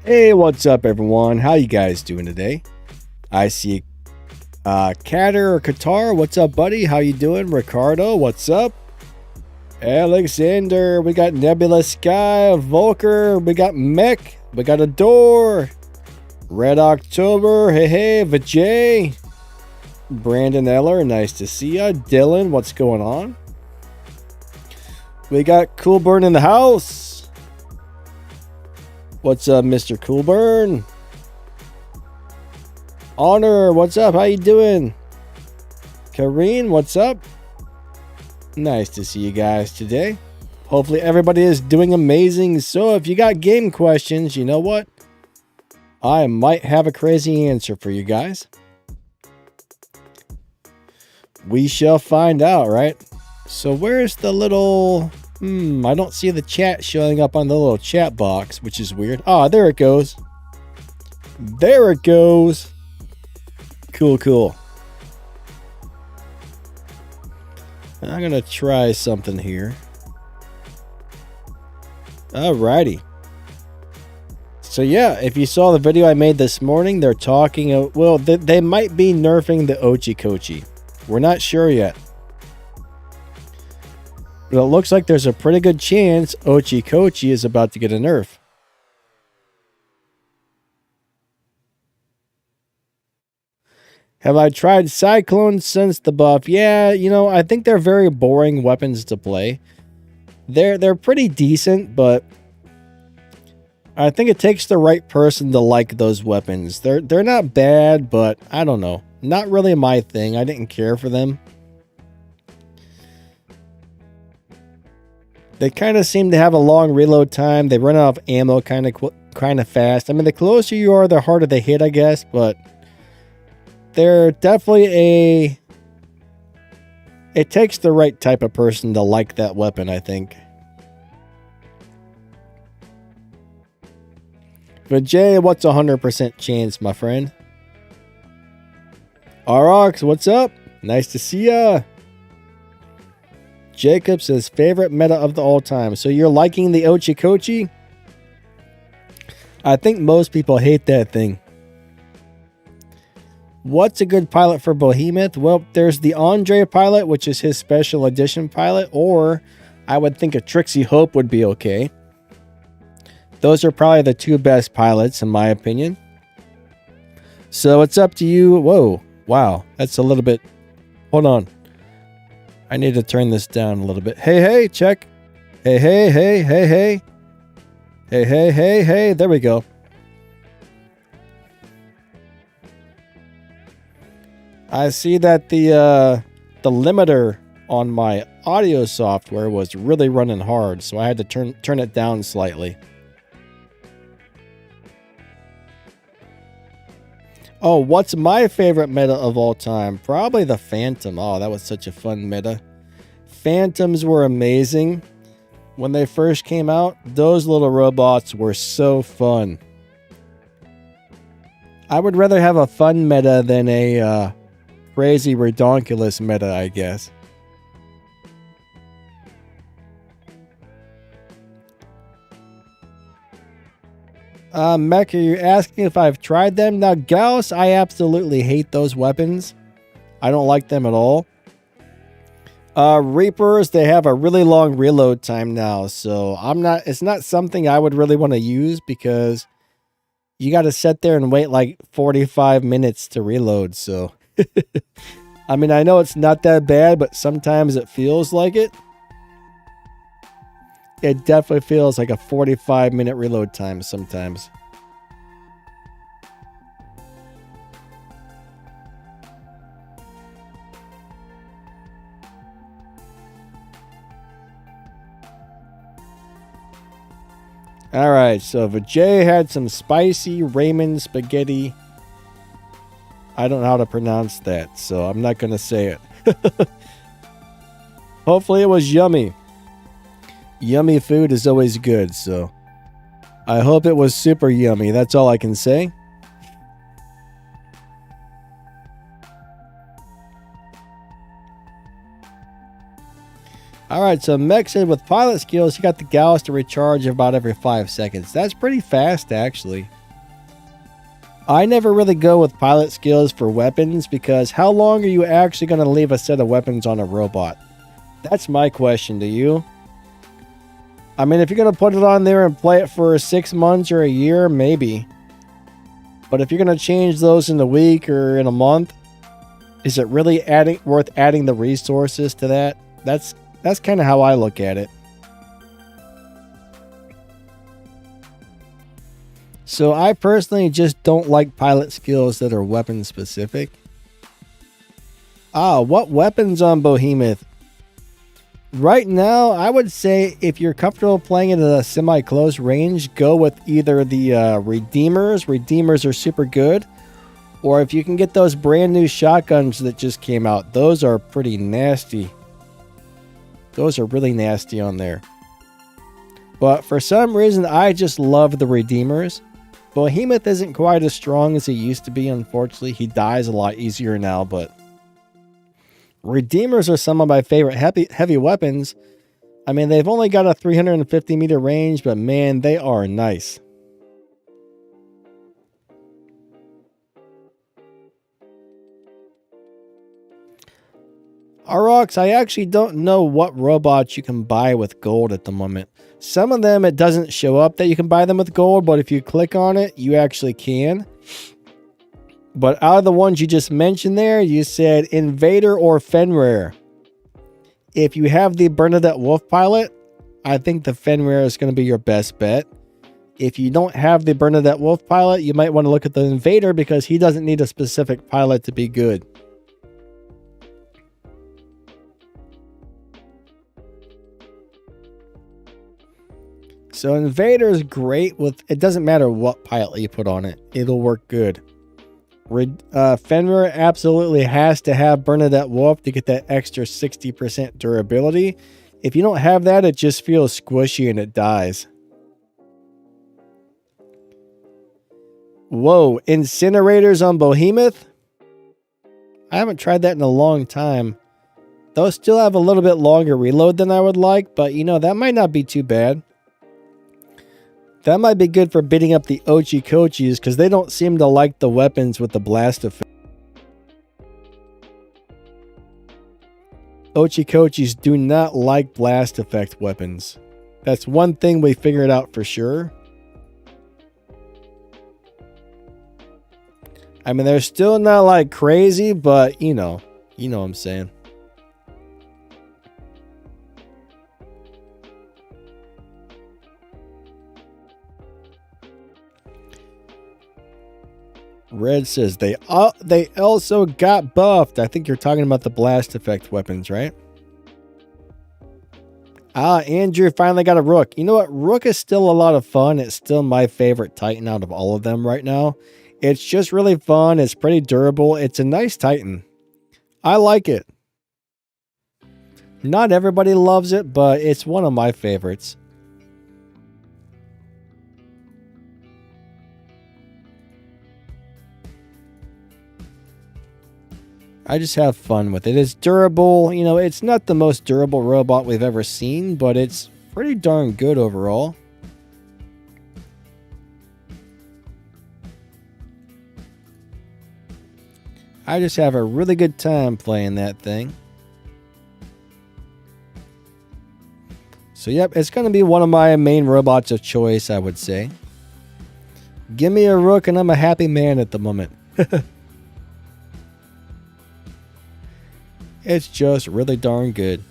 Hey, what's up, everyone? How you guys doing today? I see Catter or Qatar. What's up, buddy? How you doing? Ricardo, what's up? Alexander, we got Nebula Sky, Volker, we got Mech, we got Adore, Red October, hey, Vijay, Brandon Eller, nice to see ya. Dylan, what's going on? We got Coolburn in the house. What's up, Mr. Coolburn? Honor, what's up? How you doing? Kareen, what's up? Nice to see you guys today. Hopefully everybody is doing amazing. So if you got game questions, you know what? I might have a crazy answer for you guys. We shall find out, right? So where's the little... I don't see the chat showing up on the little chat box, which is weird. Ah, there it goes. There it goes. Cool. I'm going to try something here. Alrighty. So yeah, if you saw the video I made this morning, they're talking... Well, they might be nerfing the Ochi-Kochi. We're not sure yet. But it looks like there's a pretty good chance Ochi-Kochi is about to get a nerf. Have I tried Cyclones since the buff? Yeah, you know, I think they're very boring weapons to play. They're pretty decent, but I think it takes the right person to like those weapons. They're not bad, but I don't know. Not really my thing. I didn't care for them. They kind of seem to have a long reload time. They run out of ammo kind of fast. I mean, the closer you are, the harder they hit, I guess. But they're definitely it takes the right type of person to like that weapon, I think. But Jay, what's 100% chance, my friend? Rox, what's up? Nice to see ya. Jacob says favorite meta of the all time. So you're liking the Ochi-Kochi? I think most people hate that thing. What's a good pilot for Behemoth? Well, there's the Andre pilot, which is his special edition pilot, or I would think a Trixie Hope would be okay. Those are probably the two best pilots in my opinion. So it's up to you. Whoa, wow, that's a little bit... Hold on. I need to turn this down a little bit. Hey, check. Hey. Hey. There we go. I see that the limiter on my audio software was really running hard, so I had to turn it down slightly. Oh, what's my favorite meta of all time? Probably the Phantom. Oh, that was such a fun meta. Phantoms were amazing. When they first came out, those little robots were so fun. I would rather have a fun meta than a crazy, redonkulous meta, I guess. Mech, are you asking if I've tried them? Now, Gauss, I absolutely hate those weapons. I don't like them at all. Reapers, they have a really long reload time now, so it's not something I would really want to use because you got to sit there and wait like 45 minutes to reload, so... I mean, I know it's not that bad, but sometimes it feels like it. It definitely feels like a 45-minute reload time sometimes. Alright, so Vijay had some spicy Raymond spaghetti. I don't know how to pronounce that, so I'm not going to say it. Hopefully it was yummy. Yummy food is always good, so I hope it was super yummy. That's all I can say. Alright, so Mexen with pilot skills, he got the gals to recharge about every 5 seconds. That's pretty fast, actually. I never really go with pilot skills for weapons because how long are you actually going to leave a set of weapons on a robot? That's my question to you. I mean, if you're going to put it on there and play it for 6 months or a year, maybe. But if you're going to change those in a week or in a month, is it really worth adding the resources to that? That's kind of how I look at it. So I personally just don't like pilot skills that are weapon specific. What weapons on Behemoth? Right now, I would say if you're comfortable playing it at a semi-close range, go with either the Redeemers. Redeemers are super good. Or if you can get those brand new shotguns that just came out, those are pretty nasty. Those are really nasty on there. But for some reason, I just love the Redeemers. Behemoth isn't quite as strong as he used to be, unfortunately. He dies a lot easier now, but Redeemers are some of my favorite heavy weapons. I mean, they've only got a 350 meter range, but man, they are nice. Aurochs, I actually don't know what robots you can buy with gold at the moment. Some of them, it doesn't show up that you can buy them with gold, but if you click on it, you actually can. But out of the ones you just mentioned there, you said Invader or Fenrir. If you have the Bernadette Wolf pilot, I think the Fenrir is going to be your best bet. If you don't have the Bernadette Wolf pilot, you might want to look at the Invader because he doesn't need a specific pilot to be good. So Invader is great with, it doesn't matter what pilot you put on it, it'll work good. Fenrir absolutely has to have Bernadette Wolf to get that extra 60% durability. If you don't have that, it just feels squishy and it dies. Whoa, incinerators on Behemoth? I haven't tried that in a long time. Those still have a little bit longer reload than I would like, but you know, that might not be too bad. That might be good for beating up the Ochi-Kochis because they don't seem to like the weapons with the blast effect. Ochi-Kochis do not like blast effect weapons. That's one thing we figured out for sure. I mean, they're still not like crazy, but you know what I'm saying. Red says they also got buffed. I think you're talking about the blast effect weapons, right? Andrew finally got a Rook. You know what? Rook is still a lot of fun. It's still my favorite Titan out of all of them right now. It's just really fun. It's pretty durable. It's a nice Titan. I like it. Not everybody loves it, but it's one of my favorites. I just have fun with it. It's durable. You know, it's not the most durable robot we've ever seen, but it's pretty darn good overall. I just have a really good time playing that thing. So yep, it's going to be one of my main robots of choice, I would say. Give me a Rook and I'm a happy man at the moment. It's just really darn good.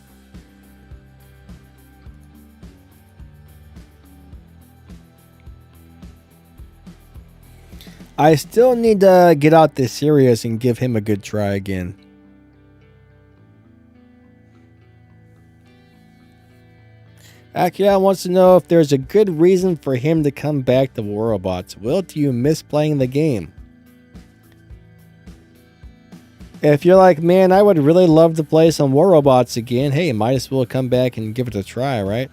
I still need to get out this Sirius and give him a good try again. Akia wants to know if there's a good reason for him to come back to War Robots. Will, do you miss playing the game? If you're like, man, I would really love to play some War Robots again, hey, might as well come back and give it a try, right?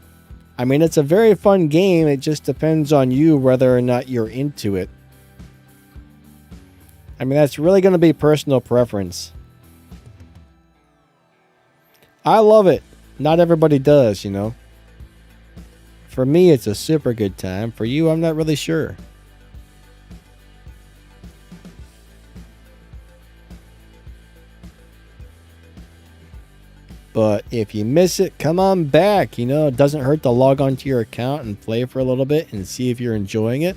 I mean, it's a very fun game. It just depends on you whether or not you're into it. I mean, that's really going to be personal preference. I love it. Not everybody does, you know. For me, it's a super good time. For you, I'm not really sure. But if you miss it, come on back. You know, it doesn't hurt to log onto your account and play for a little bit and see if you're enjoying it.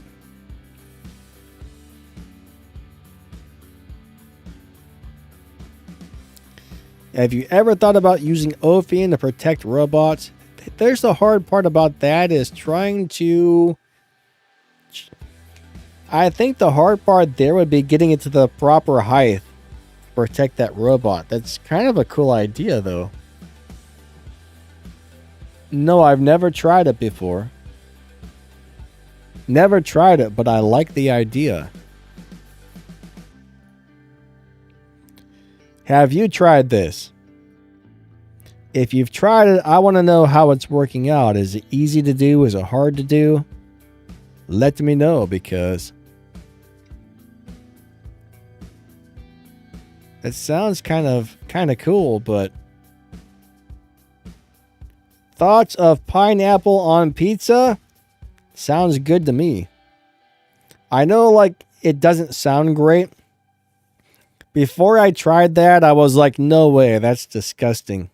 Have you ever thought about using Ophion to protect robots? There's the hard part about that is trying to... I think the hard part there would be getting it to the proper height to protect that robot. That's kind of a cool idea, though. No, I've never tried it before. Never tried it, but I like the idea. Have you tried this? If you've tried it, I want to know how it's working out. Is it easy to do? Is it hard to do? Let me know, because it sounds kind of cool, but thoughts of pineapple on pizza? Sounds good to me. I know, like, it doesn't sound great. Before I tried that, I was like, no way, that's disgusting.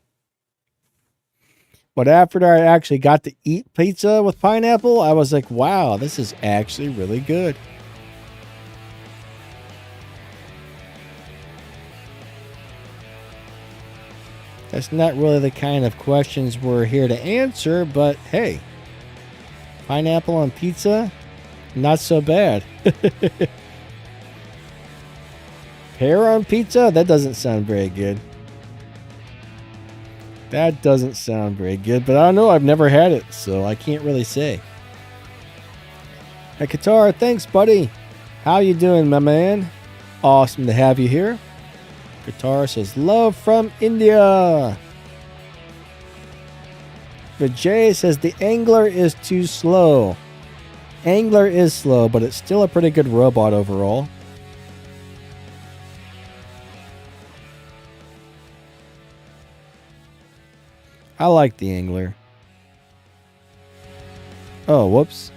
But after I actually got to eat pizza with pineapple, I was like, wow, this is actually really good. That's not really the kind of questions we're here to answer, but hey, pineapple on pizza, not so bad. Pear on pizza? That doesn't sound very good. That doesn't sound very good, but I don't know. I've never had it, so I can't really say. Hey, Qatar, thanks, buddy. How you doing, my man? Awesome to have you here. Qatar says, love from India. Vijay says, the Angler is too slow. Angler is slow, but it's still a pretty good robot overall. I like the Angler. Oh, whoops.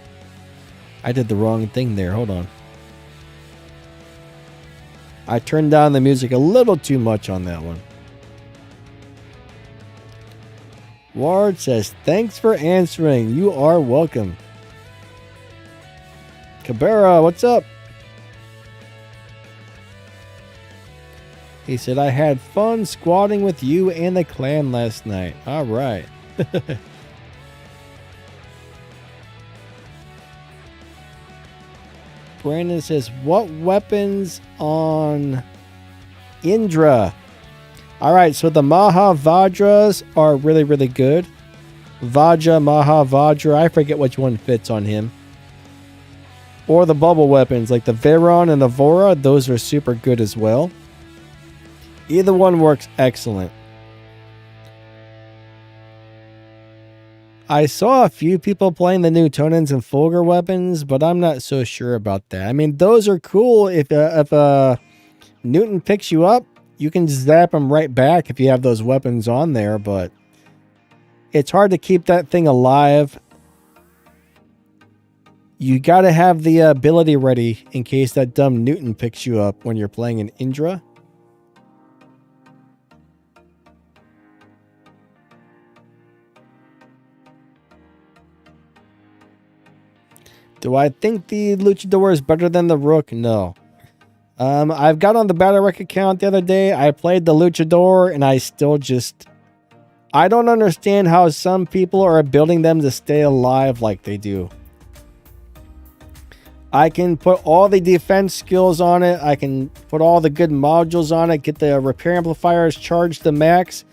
I did the wrong thing there. Hold on. I turned down the music a little too much on that one. Ward says, thanks for answering. You are welcome. Cabrera, what's up? He said, I had fun squatting with you and the clan last night. All right. Brandon says, what weapons on Indra? All right, so the Maha Vajras are really, really good. Vajra, Maha Vajra, I forget which one fits on him. Or the bubble weapons, like the Veron and the Vora, those are super good as well. Either one works excellent. I saw a few people playing the new Tonans and Fulgur weapons, but I'm not so sure about that. I mean, those are cool. If Newton picks you up, you can zap him right back if you have those weapons on there, but it's hard to keep that thing alive. You got to have the ability ready in case that dumb Newton picks you up when you're playing an Indra. Do I think the Luchador is better than the Rook? No. I've got on the Battle Rec account the other day. I played the Luchador and I still just... I don't understand how some people are building them to stay alive like they do. I can put all the defense skills on it. I can put all the good modules on it. Get the repair amplifiers charged to max.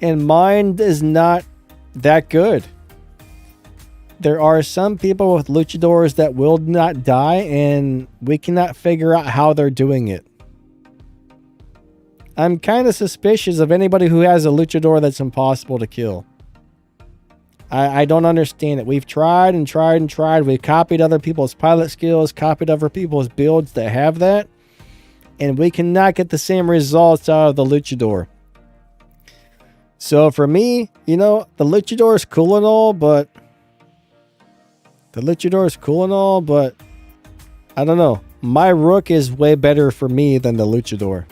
And mine is not that good. There are some people with Luchadors that will not die, and we cannot figure out how they're doing it. I'm kind of suspicious of anybody who has a Luchador that's impossible to kill. I don't understand it. We've tried and tried and tried. We've copied other people's pilot skills, copied other people's builds that have that, and we cannot get the same results out of the Luchador. So for me, you know, the Luchador is cool and all, but I don't know. My Rook is way better for me than the Luchador.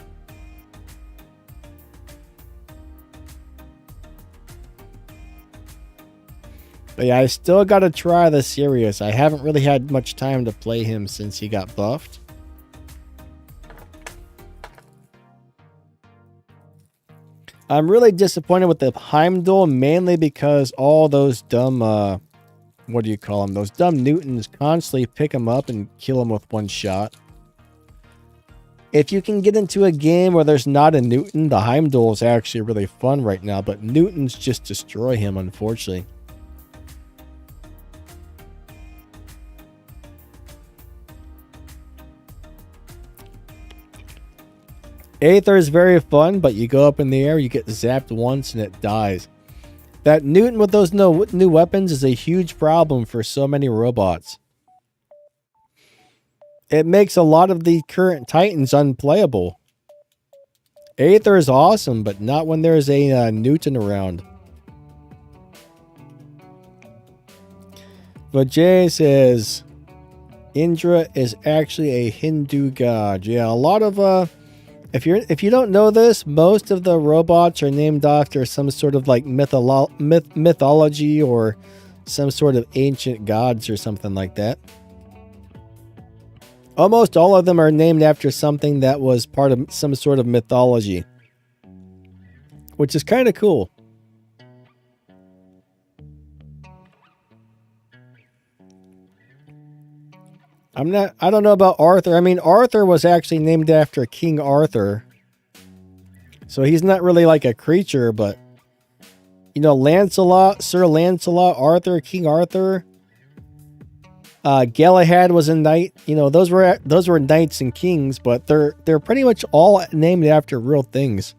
But yeah, I still got to try the Sirius. I haven't really had much time to play him since he got buffed. I'm really disappointed with the Heimdall, mainly because all those dumb, what do you call them? Those dumb Newtons constantly pick him up and kill him with one shot. If you can get into a game where there's not a Newton, the Heimdall is actually really fun right now, but Newtons just destroy him, unfortunately. Aether is very fun, but you go up in the air, you get zapped once, and it dies. That Newton with those new weapons is a huge problem for so many robots. It makes a lot of the current Titans unplayable. Aether is awesome, but not when there's a Newton around. Vijay says, Indra is actually a Hindu god. Yeah, a lot of... If you don't know this, most of the robots are named after some sort of like mythology or some sort of ancient gods or something like that. Almost all of them are named after something that was part of some sort of mythology, which is kind of cool. I don't know about Arthur. I mean, Arthur was actually named after King Arthur. So he's not really like a creature, but you know, Lancelot, Sir Lancelot, Arthur, King Arthur. Galahad was a knight. You know, those were knights and kings, but they're pretty much all named after real things.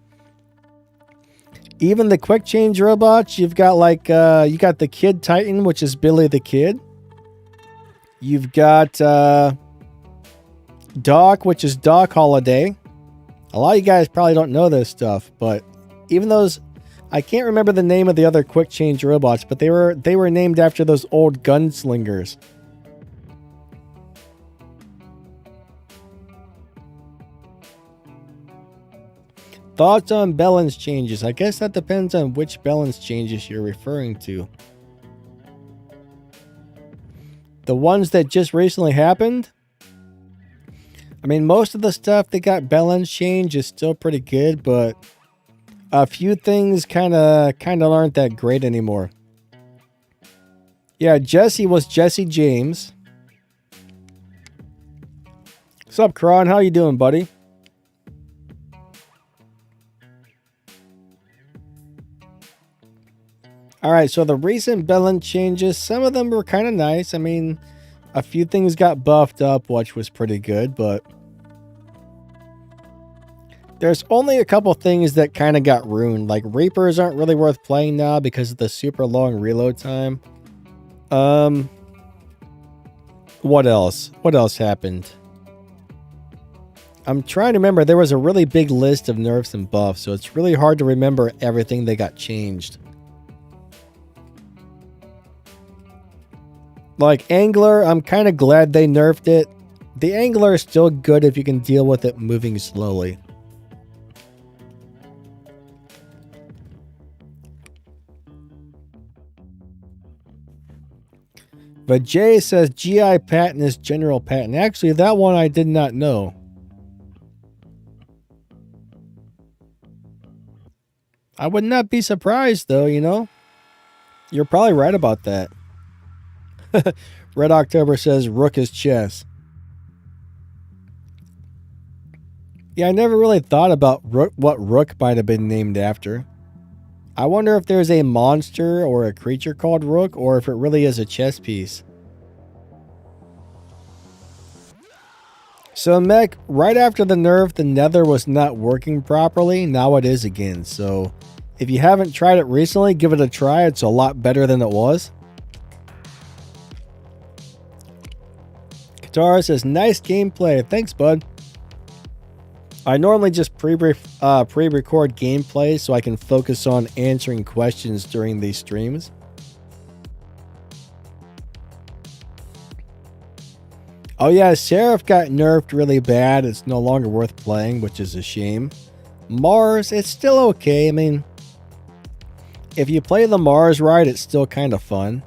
Even the quick change robots, you've got like you got the Kid Titan, which is Billy the Kid. You've got Doc, which is Doc Holiday. A lot of you guys probably don't know this stuff, but even those, I can't remember the name of the other quick change robots, but they were named after those old gunslingers. Thoughts on balance changes? I guess that depends on which balance changes you're referring to. The ones that just recently happened? I mean, most of the stuff that got balance change is still pretty good, but a few things kind of aren't that great anymore. Yeah, Jesse was Jesse James. What's up, Kron? How you doing, buddy? Alright, so the recent balance changes, some of them were kind of nice. I mean, a few things got buffed up, which was pretty good, but there's only a couple things that kind of got ruined. Like, Reapers aren't really worth playing now because of the super long reload time. What else? What else happened? I'm trying to remember. There was a really big list of nerfs and buffs, so it's really hard to remember everything that got changed. Like Angler, I'm kind of glad they nerfed it. The Angler is still good if you can deal with it moving slowly. But Jay says GI Patton is General Patton. Actually, that one I did not know. I would not be surprised though, you know? You're probably right about that. Red October says Rook is chess. Yeah, I never really thought about what Rook might have been named after. I wonder if there's a monster or a creature called Rook, or if it really is a chess piece. So Mech, right after the nerf, the Nether was not working properly. Now it is again. So if you haven't tried it recently, give it a try. It's a lot better than it was. Katara says, nice gameplay. Thanks, bud. I normally just pre-record gameplay so I can focus on answering questions during these streams. Oh yeah, Seraph got nerfed really bad. It's no longer worth playing, which is a shame. Mars, it's still okay. I mean, if you play the Mars ride, it's still kind of fun.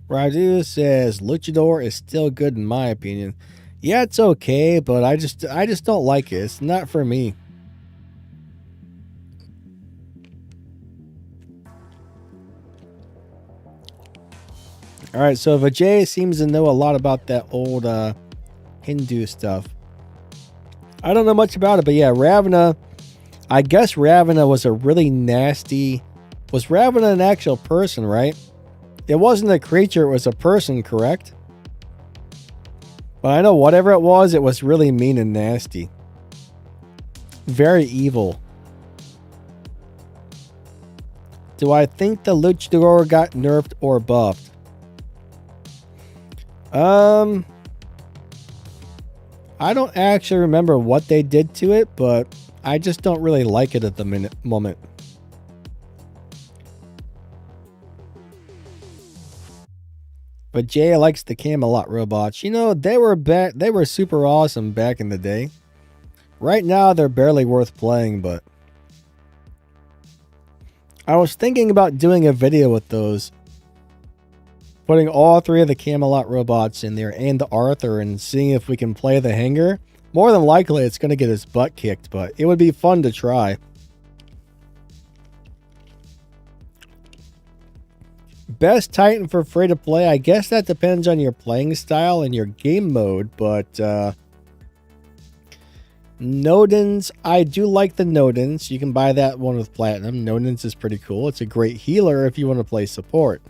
Raju says Luchador is still good in my opinion. Yeah, it's okay, but I just don't like it. It's not for me. All right, so Vijay seems to know a lot about that old Hindu stuff. I don't know much about it, but yeah, Ravana. I guess Ravana was a really nasty. Was Ravana an actual person, right? It wasn't a creature, it was a person, correct? But I know whatever it was really mean and nasty. Very evil. Do I think the Luchador got nerfed or buffed? I don't actually remember what they did to it, but I just don't really like it at the moment. But Jay likes the Camelot robots. You know, they were super awesome back in the day. Right now, they're barely worth playing, but I was thinking about doing a video with those. Putting all 3 of the Camelot robots in there and the Arthur and seeing if we can play the hanger. More than likely, it's going to get his butt kicked, but it would be fun to try. Best Titan for free to play. I guess that depends on your playing style and your game mode, but Nodens, I do like the Nodens. You can buy that one with Platinum. Nodens is pretty cool. It's a great healer if you want to play support.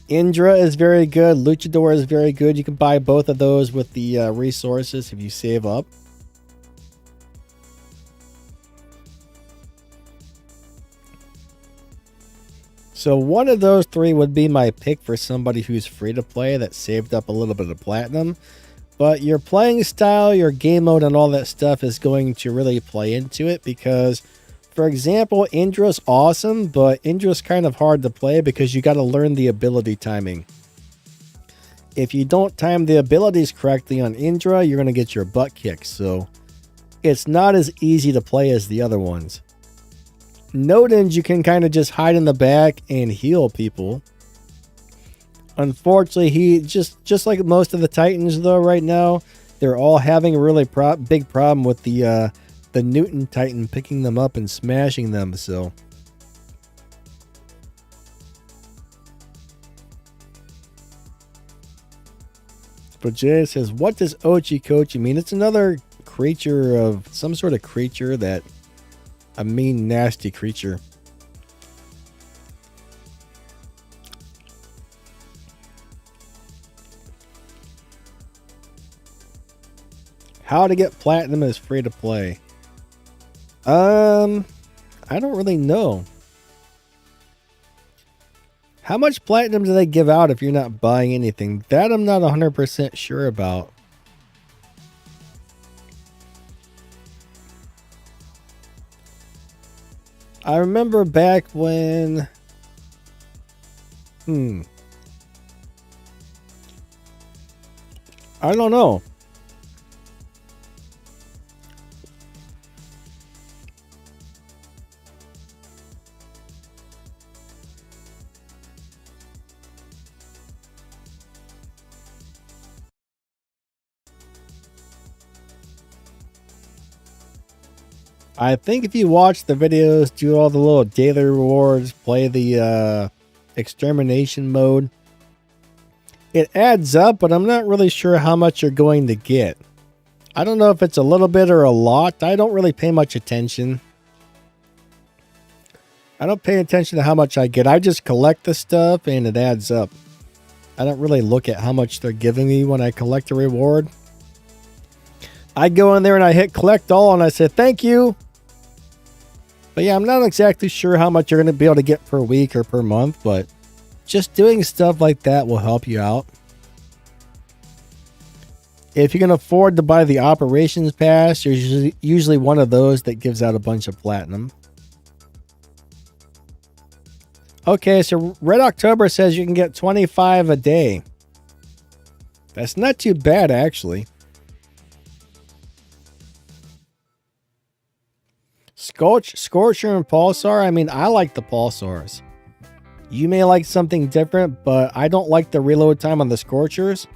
Indra is very good. Luchador is very good. You can buy both of those with the resources if you save up. So one of those 3 would be my pick for somebody who's free to play that saved up a little bit of platinum. But your playing style, your game mode, and all that stuff is going to really play into it because, for example, Indra's awesome, but Indra's kind of hard to play because you got to learn the ability timing. If you don't time the abilities correctly on Indra, you're going to get your butt kicked. So it's not as easy to play as the other ones. Nodens, you can kind of just hide in the back and heal people. Unfortunately, he just like most of the Titans though right now, they're all having a really big problem with the Newton Titan picking them up and smashing them. So but Jay says, what does Ochi mean? It's another creature of some sort of creature that a mean, nasty creature. How to get platinum is free to play. I don't really know. How much platinum do they give out if you're not buying anything? That I'm not 100% sure about. I remember back when... I don't know. I think if you watch the videos, do all the little daily rewards, play the extermination mode, it adds up, but I'm not really sure how much you're going to get. I don't know if it's a little bit or a lot. I don't really pay much attention. I don't pay attention to how much I get. I just collect the stuff and it adds up. I don't really look at how much they're giving me when I collect a reward. I go in there and I hit collect all and I say thank you. But yeah, I'm not exactly sure how much you're going to be able to get per week or per month, but just doing stuff like that will help you out. If you can afford to buy the operations pass, there's usually one of those that gives out a bunch of platinum. Okay, so Red October says you can get 25 a day. That's not too bad, actually. Scorcher and Pulsar, I mean, I like the Pulsars. You may like something different, but I don't like the reload time on the Scorchers.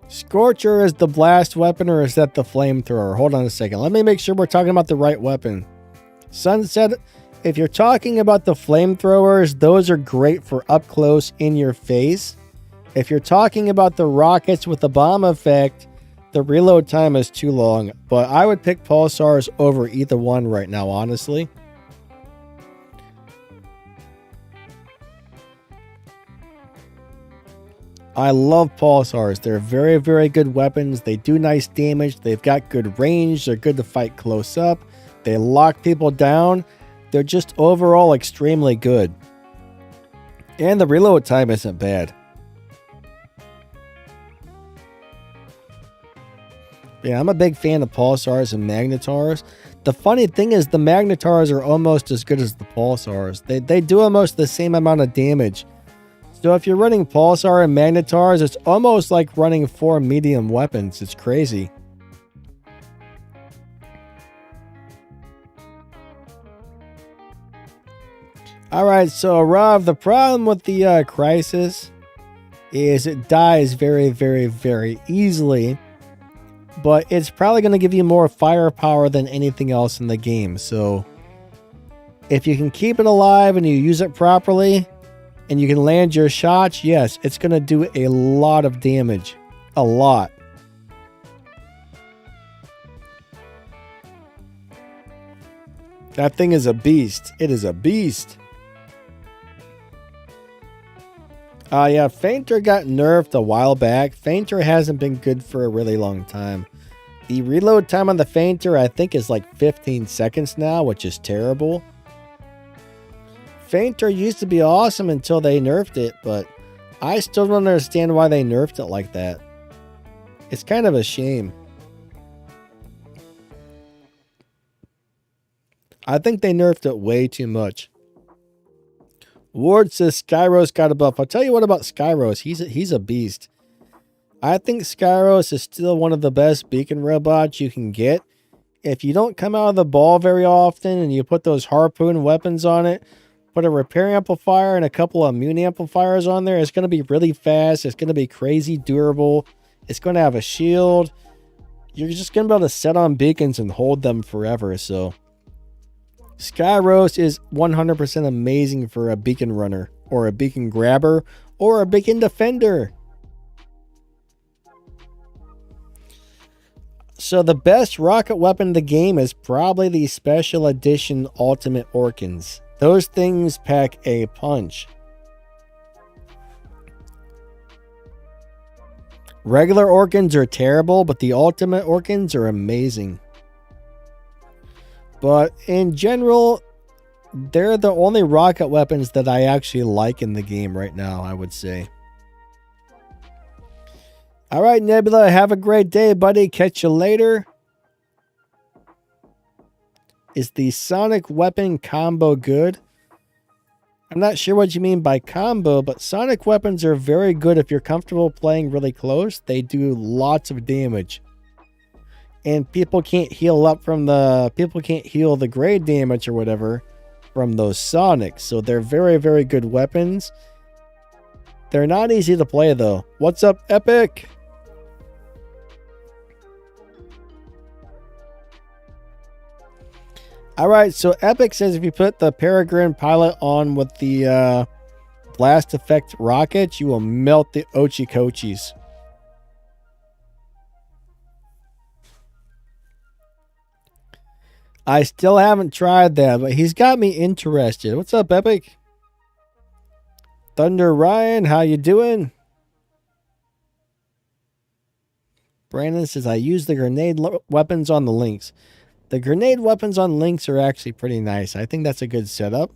Scorcher is the blast weapon, or is that the flamethrower? Hold on a second. Let me make sure we're talking about the right weapon. Sunset, if you're talking about the flamethrowers, those are great for up close in your face. If you're talking about the rockets with the bomb effect, the reload time is too long. But I would pick Pulsars over either one right now, honestly. I love Pulsars. They're very, very good weapons. They do nice damage. They've got good range. They're good to fight close up. They lock people down. They're just overall extremely good. And the reload time isn't bad. Yeah, I'm a big fan of Pulsars and Magnetars. The funny thing is the Magnetars are almost as good as the Pulsars. They do almost the same amount of damage. So if you're running Pulsar and Magnetars, it's almost like running 4 medium weapons. It's crazy. Alright, so Rav, the problem with the Crisis is it dies very, very, very easily. But it's probably going to give you more firepower than anything else in the game. So if you can keep it alive and you use it properly, and you can land your shots, yes, it's going to do a lot of damage. A lot. That thing is a beast. It is a beast. Yeah, Fainter got nerfed a while back. Fainter hasn't been good for a really long time. The reload time on the Fainter, I think, is like 15 seconds now, which is terrible. Fainter used to be awesome until they nerfed it, but I still don't understand why they nerfed it like that. It's kind of a shame. I think they nerfed it way too much. Ward says Skyros got a buff. I'll tell you what about Skyros. He's a beast. I think Skyros is still one of the best beacon robots you can get. If you don't come out of the ball very often and you put those harpoon weapons on it, put a repair amplifier and a couple of immune amplifiers on there, it's going to be really fast. It's going to be crazy durable. It's going to have a shield. You're just going to be able to set on beacons and hold them forever. So Skyros is 100% amazing for a beacon runner or a beacon grabber or a beacon defender. So the best rocket weapon in the game is probably the special edition ultimate Orkans. Those things pack a punch. Regular Orkans are terrible, but the ultimate Orkans are amazing. But in general, they're the only rocket weapons that I actually like in the game right now, I would say. All right, Nebula, have a great day, buddy. Catch you later. Is the sonic weapon combo good? I'm not sure what you mean by combo, but sonic weapons are very good if you're comfortable playing really close. They do lots of damage. And people can't heal the grade damage or whatever from those sonics. So they're very, very good weapons. They're not easy to play though. What's up, Epic? All right, so Epic says if you put the Peregrine pilot on with the blast effect rocket, you will melt the Ochi-Kochis. I still haven't tried that, but he's got me interested. What's up, Epic? Thunder Ryan, how you doing? Brandon says, I use the grenade weapons on the links. The grenade weapons on links are actually pretty nice. I think that's a good setup.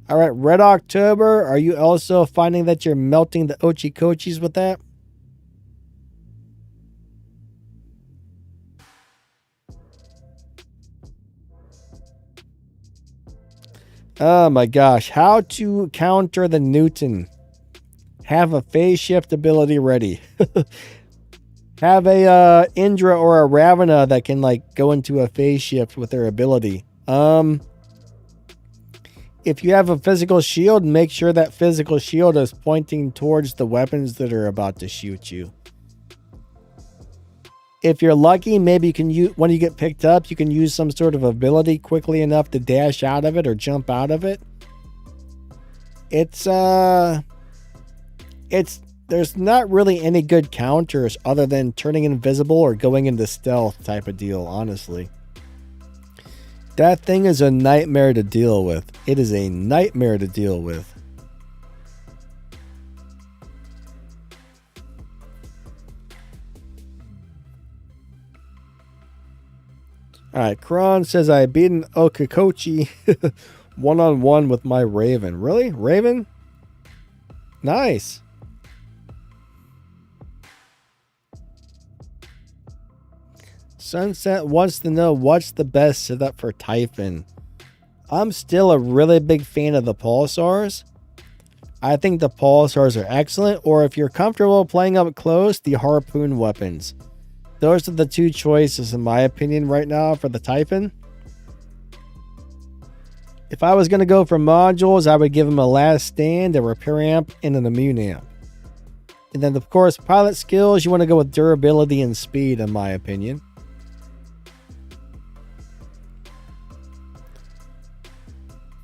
All right, Red October, are you also finding that you're melting the Ochi-Kochis with that? Oh my gosh, how to counter the Newton. Have a phase shift ability ready. Have a Indra or a Ravana that can like go into a phase shift with their ability. If you have a physical shield, make sure that physical shield is pointing towards the weapons that are about to shoot you. If you're lucky, maybe you can use, when you get picked up, you can use some sort of ability quickly enough to dash out of it or jump out of it. There's not really any good counters other than turning invisible or going into stealth type of deal, honestly. That thing is a nightmare to deal with. It is a nightmare to deal with. Alright, Kron says I beat an Ochi-Kochi one-on-one with my Raven. Really? Raven? Nice. Sunset wants to know what's the best setup for Typhon. I'm still a really big fan of the Pulsars. I think the Pulsars are excellent, or if you're comfortable playing up close, the Harpoon weapons. Those are the two choices in my opinion right now for the Typhon. If I was going to go for modules, I would give him a Last Stand, a Repair Amp, and an Immune Amp. And then of course, pilot skills, you want to go with durability and speed in my opinion.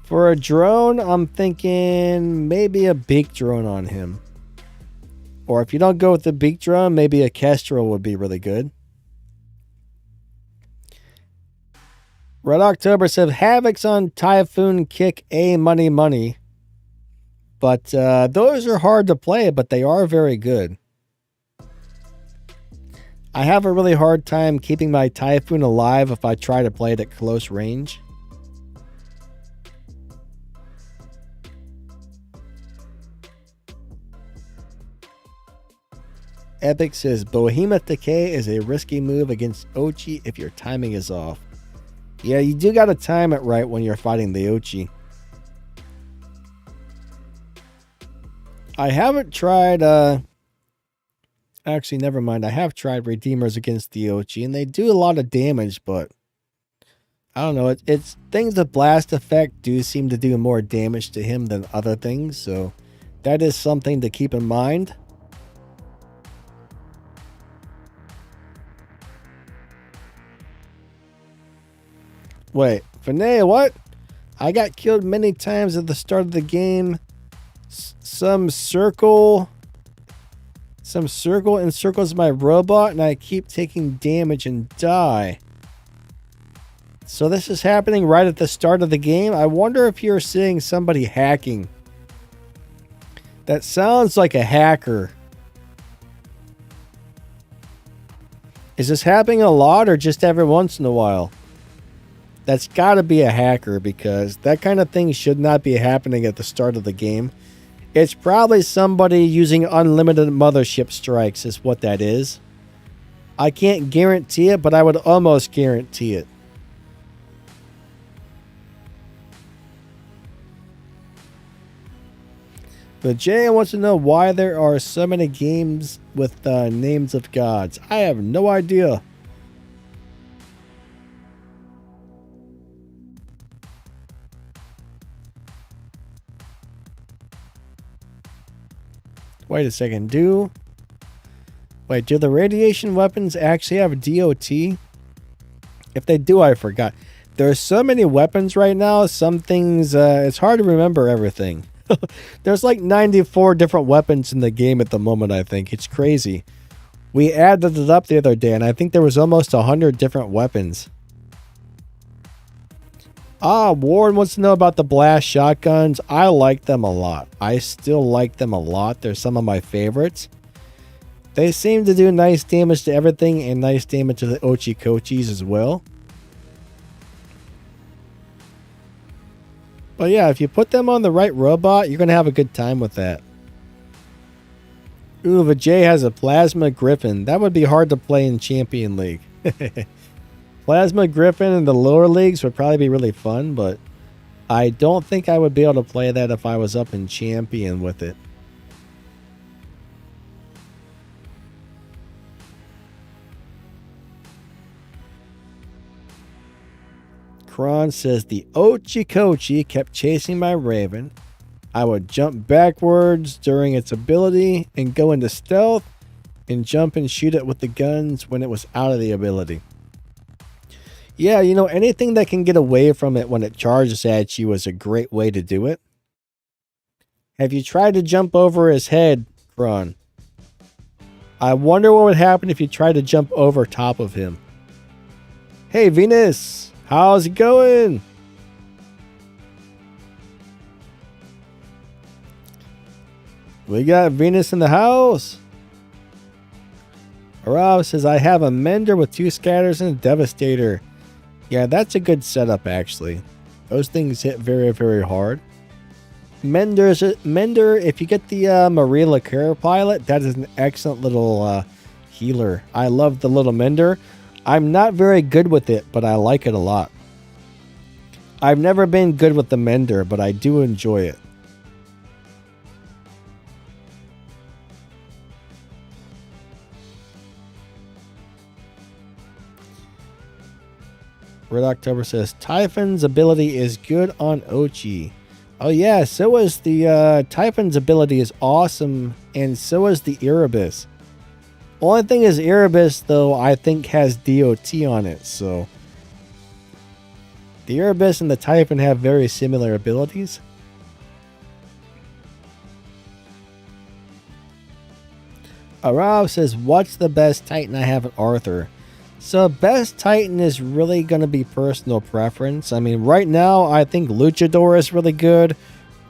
For a drone, I'm thinking maybe a beak drone on him. Or if you don't go with the beak drone, maybe a Kestrel would be really good. Red October said Havocs on Typhoon kick A money. But those are hard to play, but they are very good. I have a really hard time keeping my Typhoon alive if I try to play it at close range. Epic says Behemoth Decay is a risky move against Ochi if your timing is off. Yeah, you do gotta time it right when you're fighting the Ochi. I haven't tried, actually, never mind. I have tried Redeemers against the Ochi, and they do a lot of damage, but I don't know. It's things that blast effect do seem to do more damage to him than other things, so that is something to keep in mind. Wait, Finay, what? I got killed many times at the start of the game. Some circle encircles my robot, and I keep taking damage and die. So this is happening right at the start of the game. I wonder if you're seeing somebody hacking. That sounds like a hacker. Is this happening a lot or just every once in a while? That's got to be a hacker, because that kind of thing should not be happening at the start of the game. It's probably somebody using unlimited mothership strikes is what that is. I can't guarantee it, but I would almost guarantee it. But Jay wants to know why there are so many games with names of gods. I have no idea. Wait a second, do the radiation weapons actually have DOT? If they do, I forgot. There's so many weapons right now, some things, it's hard to remember everything. There's like 94 different weapons in the game at the moment, I think. It's crazy. We added it up the other day, and I think there was almost 100 different weapons. Warren wants to know about the blast shotguns. I like them a lot. I still like them a lot. They're some of my favorites. They seem to do nice damage to everything and nice damage to the Ochi-Kochis as well. But yeah, if you put them on the right robot, you're going to have a good time with that. Ooh, Vijay has a Plasma Griffin. That would be hard to play in Champion League. Plasma Griffin in the lower leagues would probably be really fun, but I don't think I would be able to play that if I was up in Champion with it. Kron says, the Ochikochi kept chasing my Raven. I would jump backwards during its ability and go into stealth and jump and shoot it with the guns when it was out of the ability. Yeah, you know, anything that can get away from it when it charges at you is a great way to do it. Have you tried to jump over his head, Kron? I wonder what would happen if you tried to jump over top of him. Hey, Venus! How's it going? We got Venus in the house. Rob says, I have a Mender with 2 scatters and a Devastator. Yeah, that's a good setup, actually. Those things hit very, very hard. Mender, if you get the Marie Lacour pilot, that is an excellent little healer. I love the little Mender. I'm not very good with it, but I like it a lot. I've never been good with the Mender, but I do enjoy it. Red October says, Typhon's ability is good on Ochi. Oh yeah, so is the Typhon's ability is awesome, and so is the Erebus. Only thing is Erebus, though, I think has DOT on it, so the Erebus and the Typhon have very similar abilities. Arav says, what's the best Titan I have at Arthur? So best Titan is really going to be personal preference. I mean, right now, I think Luchador is really good.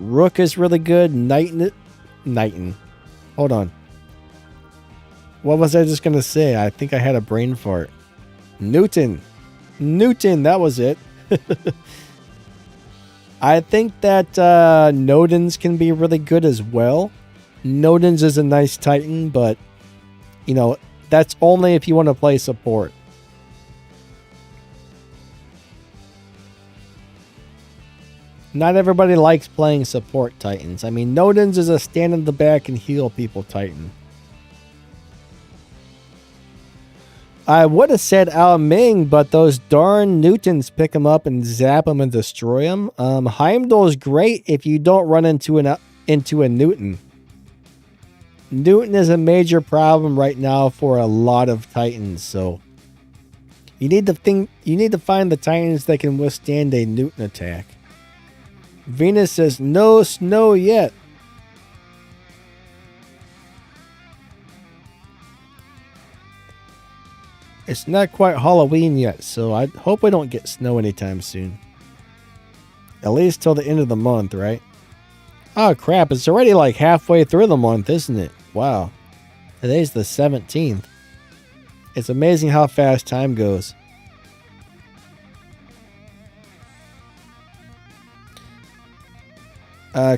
Rook is really good. Knighton. Hold on. What was I just going to say? I think I had a brain fart. Newton, that was it. I think that Nodens can be really good as well. Nodens is a nice Titan, but, you know, that's only if you want to play support. Not everybody likes playing support Titans. I mean, Nodens is a stand in the back and heal people Titan. I would have said Ao Ming, but those darn Newtons pick him up and zap him and destroy him. Heimdall is great if you don't run into a Newton. Newton is a major problem right now for a lot of Titans, so you need to find the Titans that can withstand a Newton attack. Venus says no snow yet. It's not quite Halloween yet, so I hope we don't get snow anytime soon. At least till the end of the month, right? Oh crap, it's already like halfway through the month, isn't it? Wow. Today's the 17th. It's amazing how fast time goes.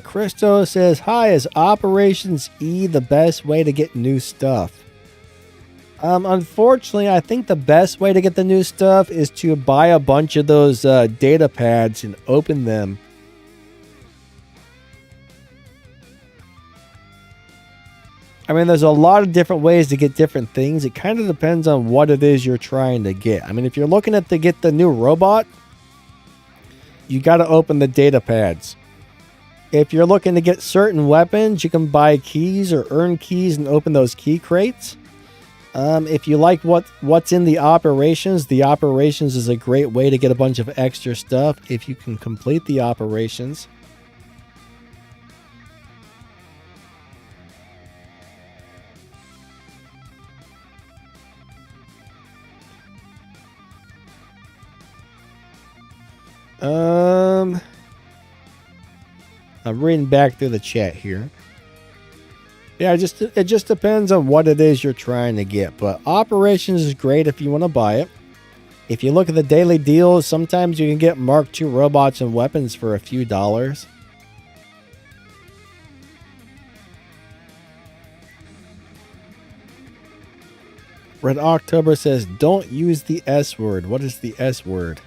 Christo says, hi, is Operations E the best way to get new stuff? Unfortunately, I think the best way to get the new stuff is to buy a bunch of those data pads and open them. I mean, there's a lot of different ways to get different things. It kind of depends on what it is you're trying to get. I mean, if you're looking to get the new robot, you got to open the data pads. If you're looking to get certain weapons, you can buy keys or earn keys and open those key crates. If you like what's in the operations is a great way to get a bunch of extra stuff if you can complete the operations. I'm reading back through the chat here. Yeah, it just depends on what it is you're trying to get. But Operations is great if you want to buy it. If you look at the daily deals, sometimes you can get Mark II robots and weapons for a few dollars. Red October says, don't use the S word. What is the S word?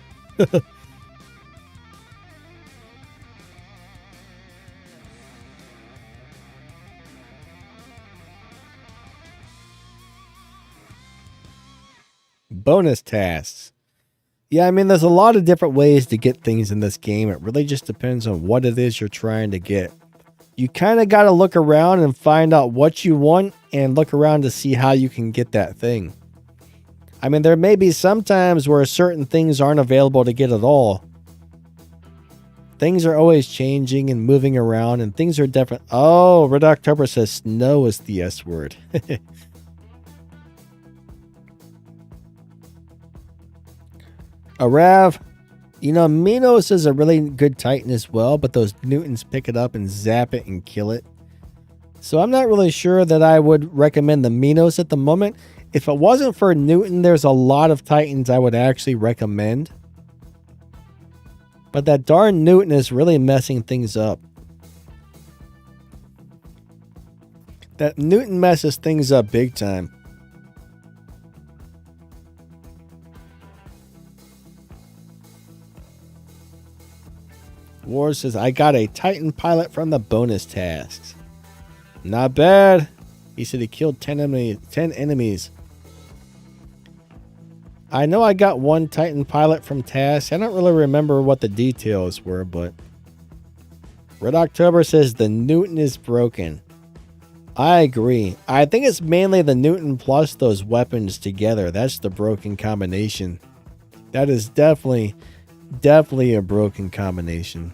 Bonus tasks. Yeah, I mean, there's a lot of different ways to get things in this game. It really just depends on what it is you're trying to get. You kind of got to look around and find out what you want and look around to see how you can get that thing. I mean, there may be some times where certain things aren't available to get at all. Things are always changing and moving around, and things are different. Oh, Red October says snow is the S word. Arav, you know, Minos is a really good Titan as well, but those Newtons pick it up and zap it and kill it. So I'm not really sure that I would recommend the Minos at the moment. If it wasn't for Newton, there's a lot of Titans I would actually recommend. But that darn Newton is really messing things up. That Newton messes things up big time. War says, I got a Titan pilot from the bonus tasks. Not bad. He said he killed 10 enemies. I know I got one Titan pilot from tasks. I don't really remember what the details were, but Red October says the Newton is broken. I agree. I think it's mainly the Newton plus those weapons together. That's the broken combination. That is definitely a broken combination.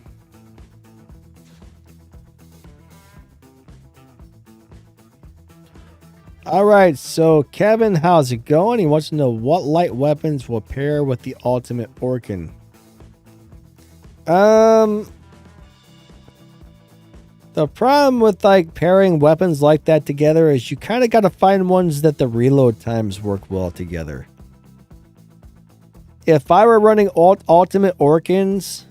All right, so Kevin, how's it going? He wants to know what light weapons will pair with the ultimate Orkin. The problem with like pairing weapons like that together is you kind of got to find ones that the reload times work well together. If I were running ultimate Orkins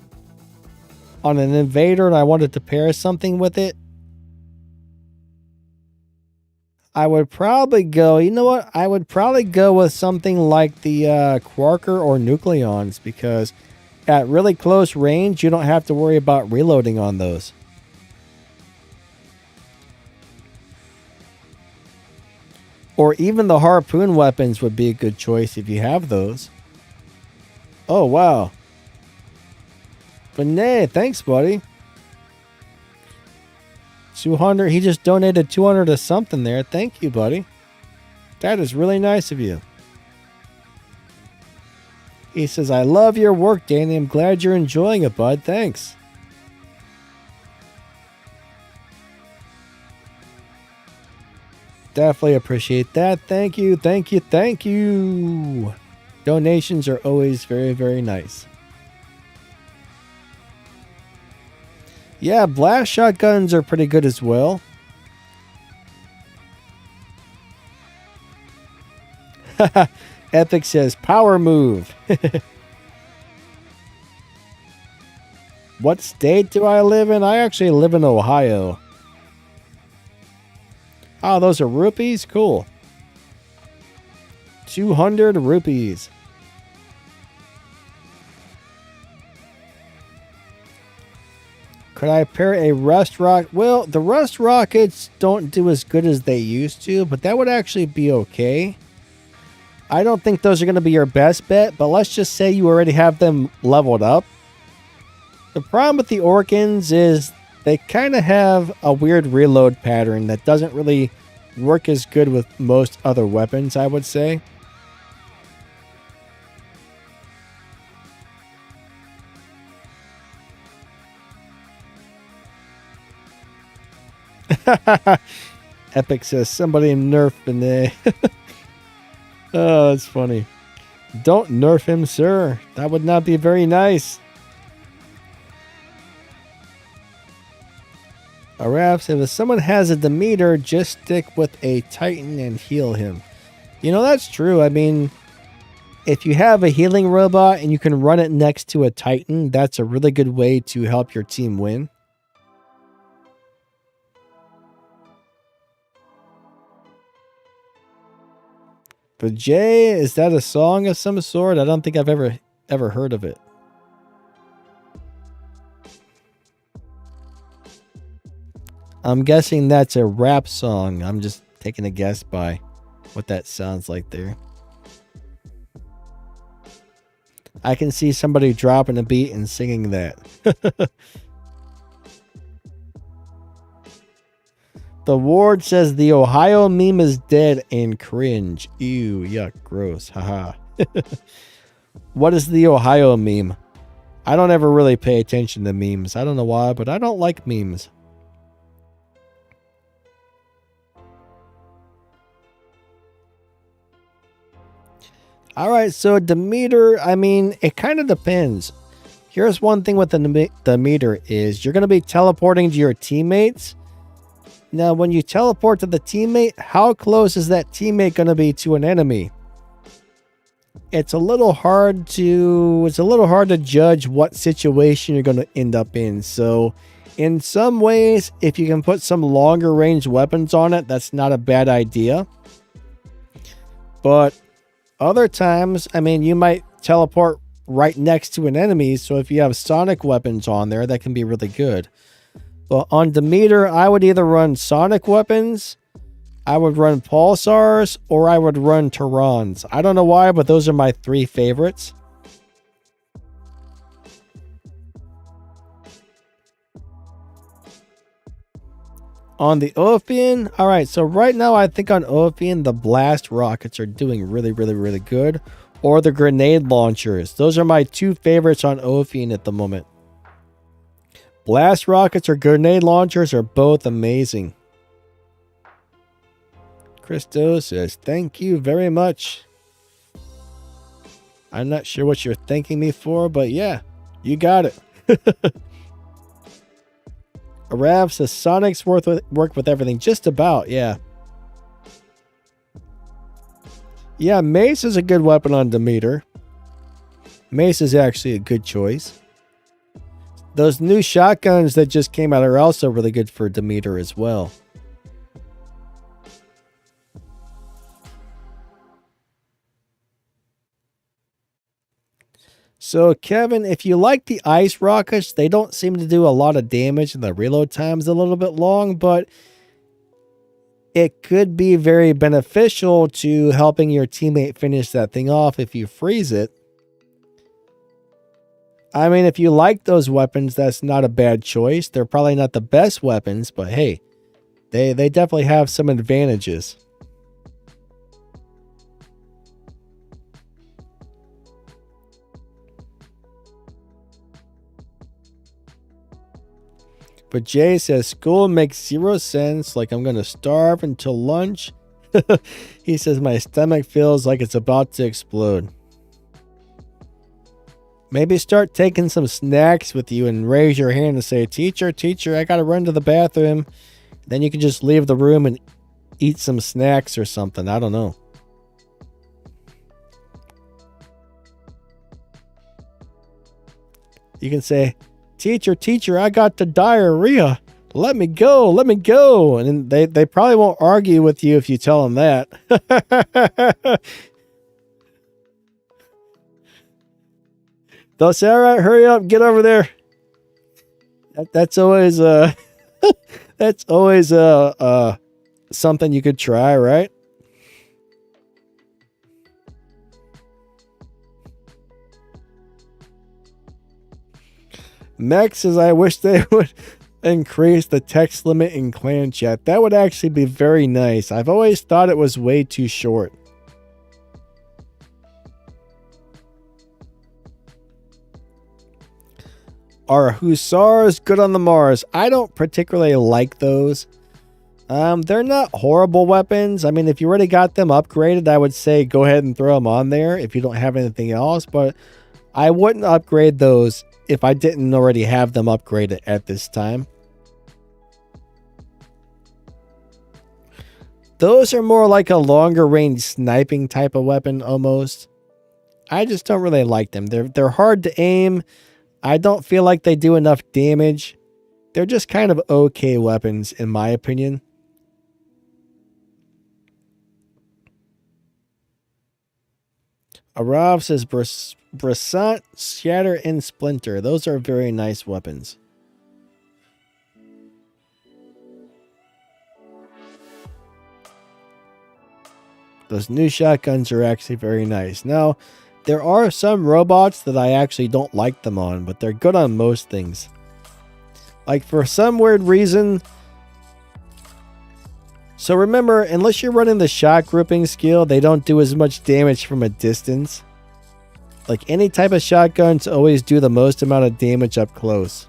on an invader and I wanted to pair something with it, I would probably go, you know what? I would probably go with something like the Quarker or Nucleons, because at really close range, you don't have to worry about reloading on those. Or even the harpoon weapons would be a good choice if you have those. Oh, wow. Vinay, thanks, buddy. 200. He just donated 200 to something there. Thank you, buddy. That is really nice of you. He says, I love your work, Danny. I'm glad you're enjoying it, bud. Thanks. Definitely appreciate that. Thank you. Thank you. Thank you. Donations are always very, very nice. Yeah, blast shotguns are pretty good as well. Epic says, power move. What state do I live in? I actually live in Ohio. Oh, those are rupees? Cool. 200 rupees. Could I pair a rust rock? Well, the rust rockets don't do as good as they used to, but that would actually be okay. I don't think those are going to be your best bet, but let's just say you already have them leveled up. The problem with the Orkins is they kind of have a weird reload pattern that doesn't really work as good with most other weapons, I would say. Epic says somebody nerf Vinay. Oh, that's funny. Don't nerf him, sir. That would not be very nice. Araf said, if someone has a Demeter, just stick with a Titan and heal him. You know, that's true. I mean, If you have a healing robot and you can run it next to a Titan, that's a really good way to help your team win. But Jay, is that a song of some sort? I don't think I've ever heard of it. I'm guessing that's a rap song. I'm just taking a guess by what that sounds like there. I can see somebody dropping a beat and singing that. The Ward says the Ohio meme is dead and cringe. Ew, yuck, gross. Haha. What is the Ohio meme? I don't ever really pay attention to memes. I don't know why, but I don't like memes. All right, so Demeter, I mean, it kind of depends. Here's one thing with the Demeter is you're going to be teleporting to your teammates. Now, when you teleport to the teammate, how close is that teammate going to be to an enemy? It's a little hard to judge what situation you're going to end up in. So, in some ways, if you can put some longer range weapons on it, that's not a bad idea. But other times, I mean, you might teleport right next to an enemy. So if you have sonic weapons on there, that can be really good. Well, on Demeter, I would either run sonic weapons, I would run pulsars, or I would run Terrans. I don't know why, but those are my 3 favorites. On the Ophion, all right, so right now I think on Ophion, the blast rockets are doing really good. Or the grenade launchers. Those are my 2 favorites on Ophion at the moment. Blast rockets or grenade launchers are both amazing. Christo says, thank you very much. I'm not sure what you're thanking me for, but yeah, you got it. Arav says, Sonic's work with everything. Just about, yeah. Yeah, Mace is a good weapon on Demeter. Mace is actually a good choice. Those new shotguns that just came out are also really good for Demeter as well. So, Kevin, if you like the ice rockets, they don't seem to do a lot of damage and the reload time's a little bit long, but it could be very beneficial to helping your teammate finish that thing off if you freeze it. I mean, if you like those weapons, that's not a bad choice. They're probably not the best weapons, but hey, they definitely have some advantages. But Jay says, school makes 0 sense, like I'm going to starve until lunch. He says, my stomach feels like it's about to explode. Maybe start taking some snacks with you and raise your hand and say, teacher, I got to run to the bathroom. Then you can just leave the room and eat some snacks or something. I don't know. You can say, teacher, I got the diarrhea. Let me go. And they probably won't argue with you if you tell them that. They'll say, all right, hurry up, get over there. That's always that's always something you could try, right? Max says, I wish they would increase the text limit in clan chat. That would actually be very nice. I've always thought it was way too short. Are Hussars good on the Mars? I don't particularly like those. They're not horrible weapons. I mean, if you already got them upgraded, I would say go ahead and throw them on there if you don't have anything else. But I wouldn't upgrade those if I didn't already have them upgraded at this time. Those are more like a longer range sniping type of weapon almost. I just don't really like them. They're hard to aim. I don't feel like they do enough damage. They're just kind of okay weapons, in my opinion. Arav says Brissant, Shatter, and Splinter. Those are very nice weapons. Those new shotguns are actually very nice. Now, there are some robots that I actually don't like them on, but they're good on most things. Like, for some weird reason... So remember, unless you're running the shot grouping skill, they don't do as much damage from a distance. Like, any type of shotguns always do the most amount of damage up close.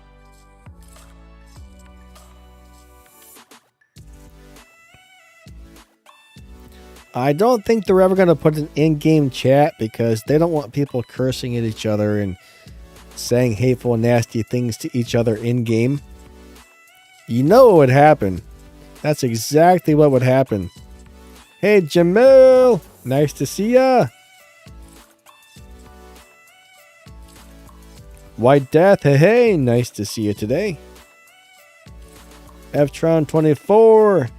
I don't think they're ever going to put an in-game chat because they don't want people cursing at each other and saying hateful, nasty things to each other in-game. You know what would happen. That's exactly what would happen. Hey, Jamil! Nice to see ya! White Death, hey, nice to see you today. Ftron24.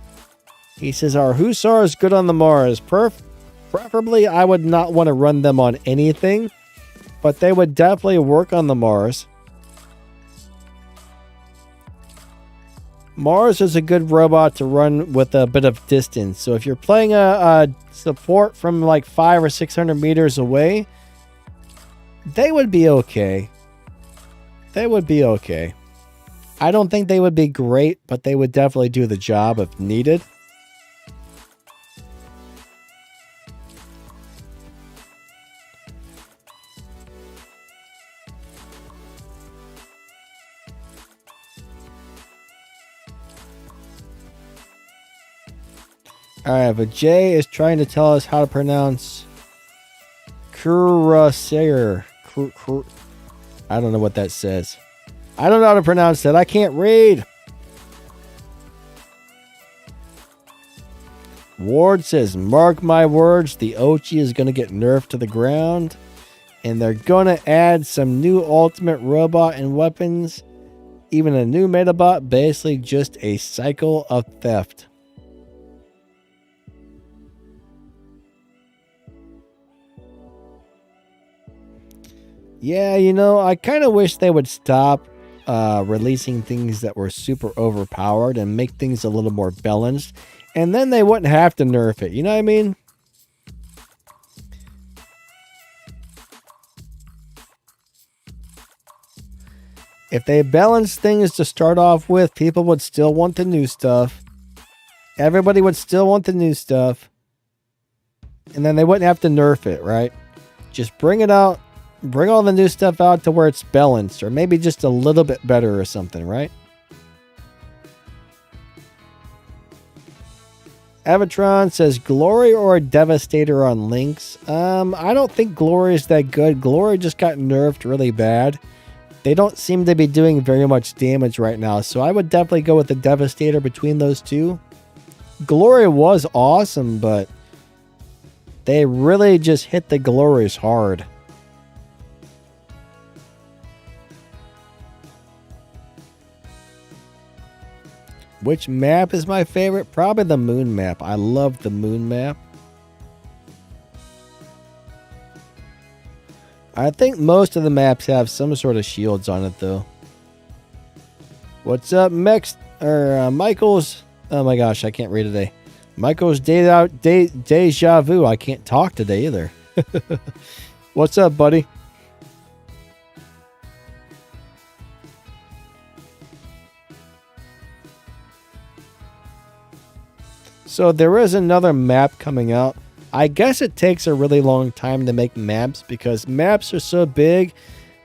He says, our Hussar is good on the Mars. Preferably, I would not want to run them on anything, but they would definitely work on the Mars. Mars is a good robot to run with a bit of distance. So if you're playing a support from like 500 or 600 meters away, they would be okay. They would be okay. I don't think they would be great, but they would definitely do the job if needed. Alright, but Jay is trying to tell us how to pronounce Cuirassier. I don't know what that says. I don't know how to pronounce that. I can't read. Ward says, mark my words, the Ochi is going to get nerfed to the ground. And they're going to add some new ultimate robot and weapons. Even a new Metabot, basically just a cycle of theft. Yeah, you know, I kind of wish they would stop releasing things that were super overpowered and make things a little more balanced. And then they wouldn't have to nerf it. You know what I mean? If they balanced things to start off with, people would still want the new stuff. Everybody would still want the new stuff. And then they wouldn't have to nerf it, right? Just bring it out. Bring all the new stuff out to where it's balanced, or maybe just a little bit better or something, right? Avatron says, Glory or Devastator on Lynx? I don't think Glory is that good. Glory just got nerfed really bad. They don't seem to be doing very much damage right now, so I would definitely go with the Devastator between those two. Glory was awesome, but they really just hit the Glories hard. Which map is my favorite? Probably the moon map. I love the moon map. I think most of the maps have some sort of shields on it, though. What's up, Michael's? Oh my gosh, I can't read today. Michael's Deja Vu. I can't talk today either. What's up, buddy? So there is another map coming out. I guess it takes a really long time to make maps because maps are so big.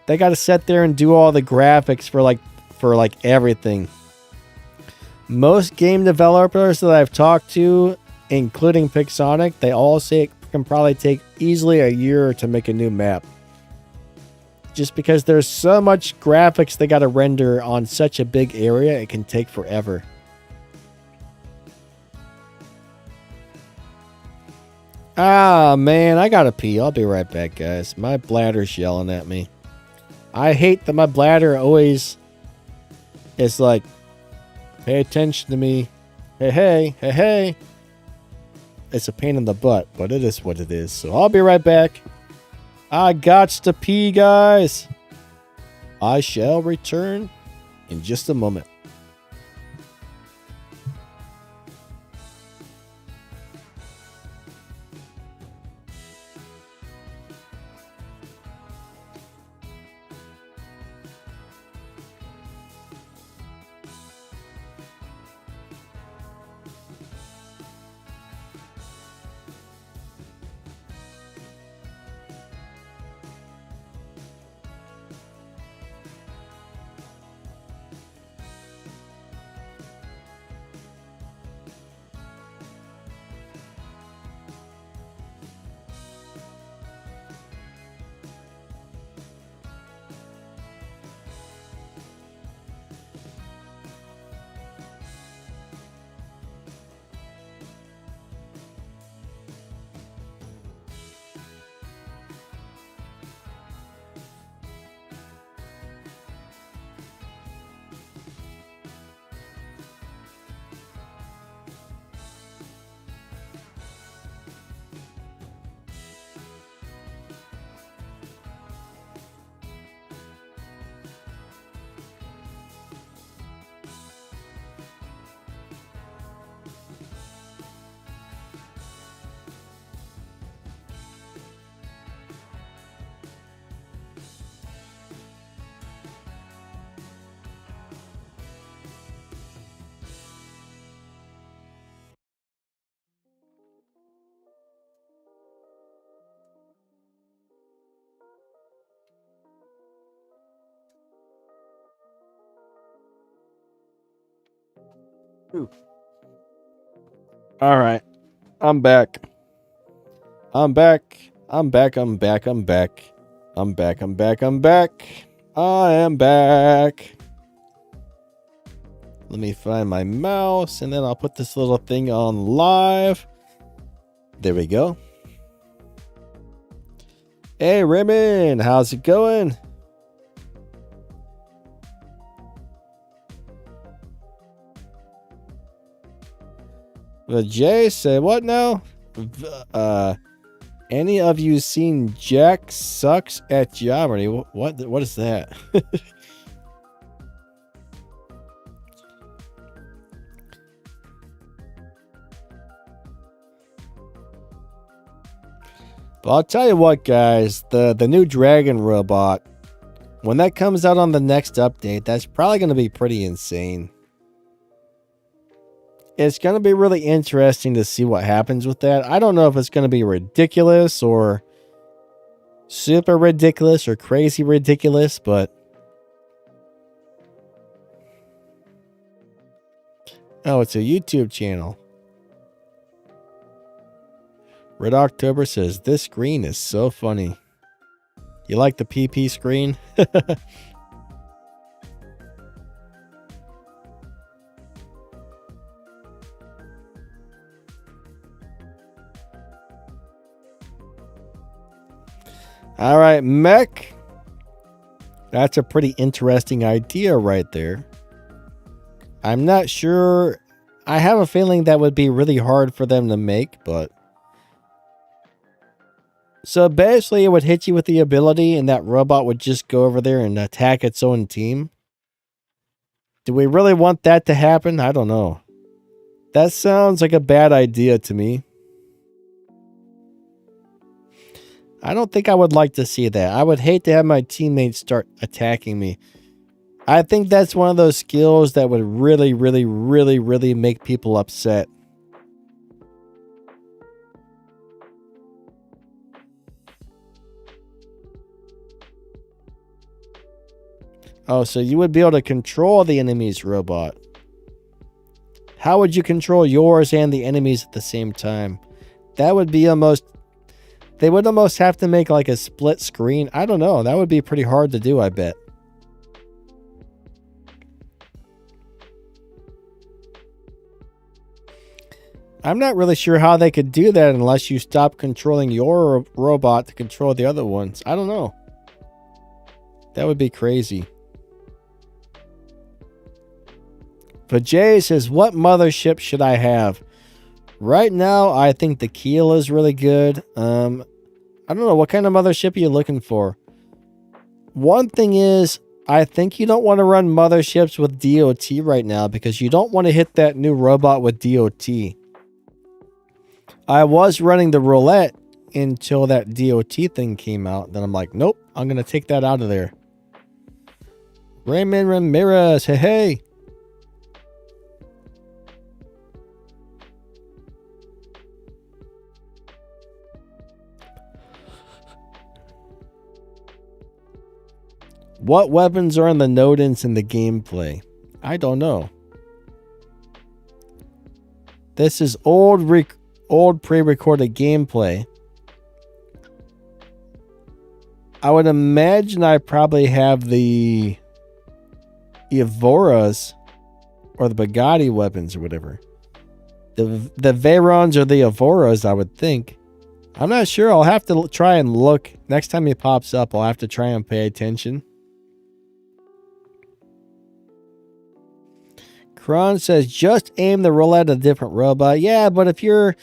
They got to sit there and do all the graphics for like everything. Most game developers that I've talked to, including Pixonic, they all say it can probably take easily a year to make a new map. Just because there's so much graphics they got to render on such a big area, it can take forever. Ah, man, I gotta pee. I'll be right back, guys. My bladder's yelling at me. I hate that my bladder always is like, pay attention to me. Hey, hey, hey, hey. It's a pain in the butt, but it is what it is. So I'll be right back. I gots to pee, guys. I shall return in just a moment. All right. I'm back. I'm back. I'm back. I'm back. I'm back. I'm back. I'm back. I'm back. I am back. Let me find my mouse and then I'll put this little thing on live. There we go. Hey, Raymond, how's it going? Well, Jay said, what now? Any of you seen Jack Sucks at Geometry? What is that? But I'll tell you what, guys, the new dragon robot, when that comes out on the next update, that's probably going to be pretty insane. It's going to be really interesting to see what happens with that. I don't know if it's going to be ridiculous or super ridiculous or crazy ridiculous, but... Oh, it's a YouTube channel. Red October says, this screen is so funny. You like the PP screen? All right, mech. That's a pretty interesting idea right there. I'm not sure. I have a feeling that would be really hard for them to make, but... So basically, it would hit you with the ability, and that robot would just go over there and attack its own team. Do we really want that to happen? I don't know. That sounds like a bad idea to me. I don't think I would like to see that. I would hate to have my teammates start attacking me. I think that's one of those skills that would really, really, really, really make people upset. Oh, so you would be able to control the enemy's robot. How would you control yours and the enemies at the same time? That would be almost... They would almost have to make like a split screen. I don't know. That would be pretty hard to do, I bet. I'm not really sure how they could do that unless you stop controlling your robot to control the other ones. I don't know. That would be crazy. But Jay says, what mothership should I have? Right now, I think the Keel is really good. I don't know. What kind of mothership are you looking for? One thing is, I think you don't want to run motherships with DOT right now because you don't want to hit that new robot with DOT. I was running the roulette until that DOT thing came out. Then I'm like, nope, I'm going to take that out of there. Raymond Ramirez, hey, hey. What weapons are on the Nodens in the gameplay? I don't know. This is old pre-recorded gameplay. I would imagine I probably have the Evoras or the Bugatti weapons or whatever. The Veyrons or the Evoras, I would think. I'm not sure. I'll have to try and look. Next time he pops up, I'll have to try and pay attention. Kron says, just aim the roulette at a different robot. Yeah, but if you're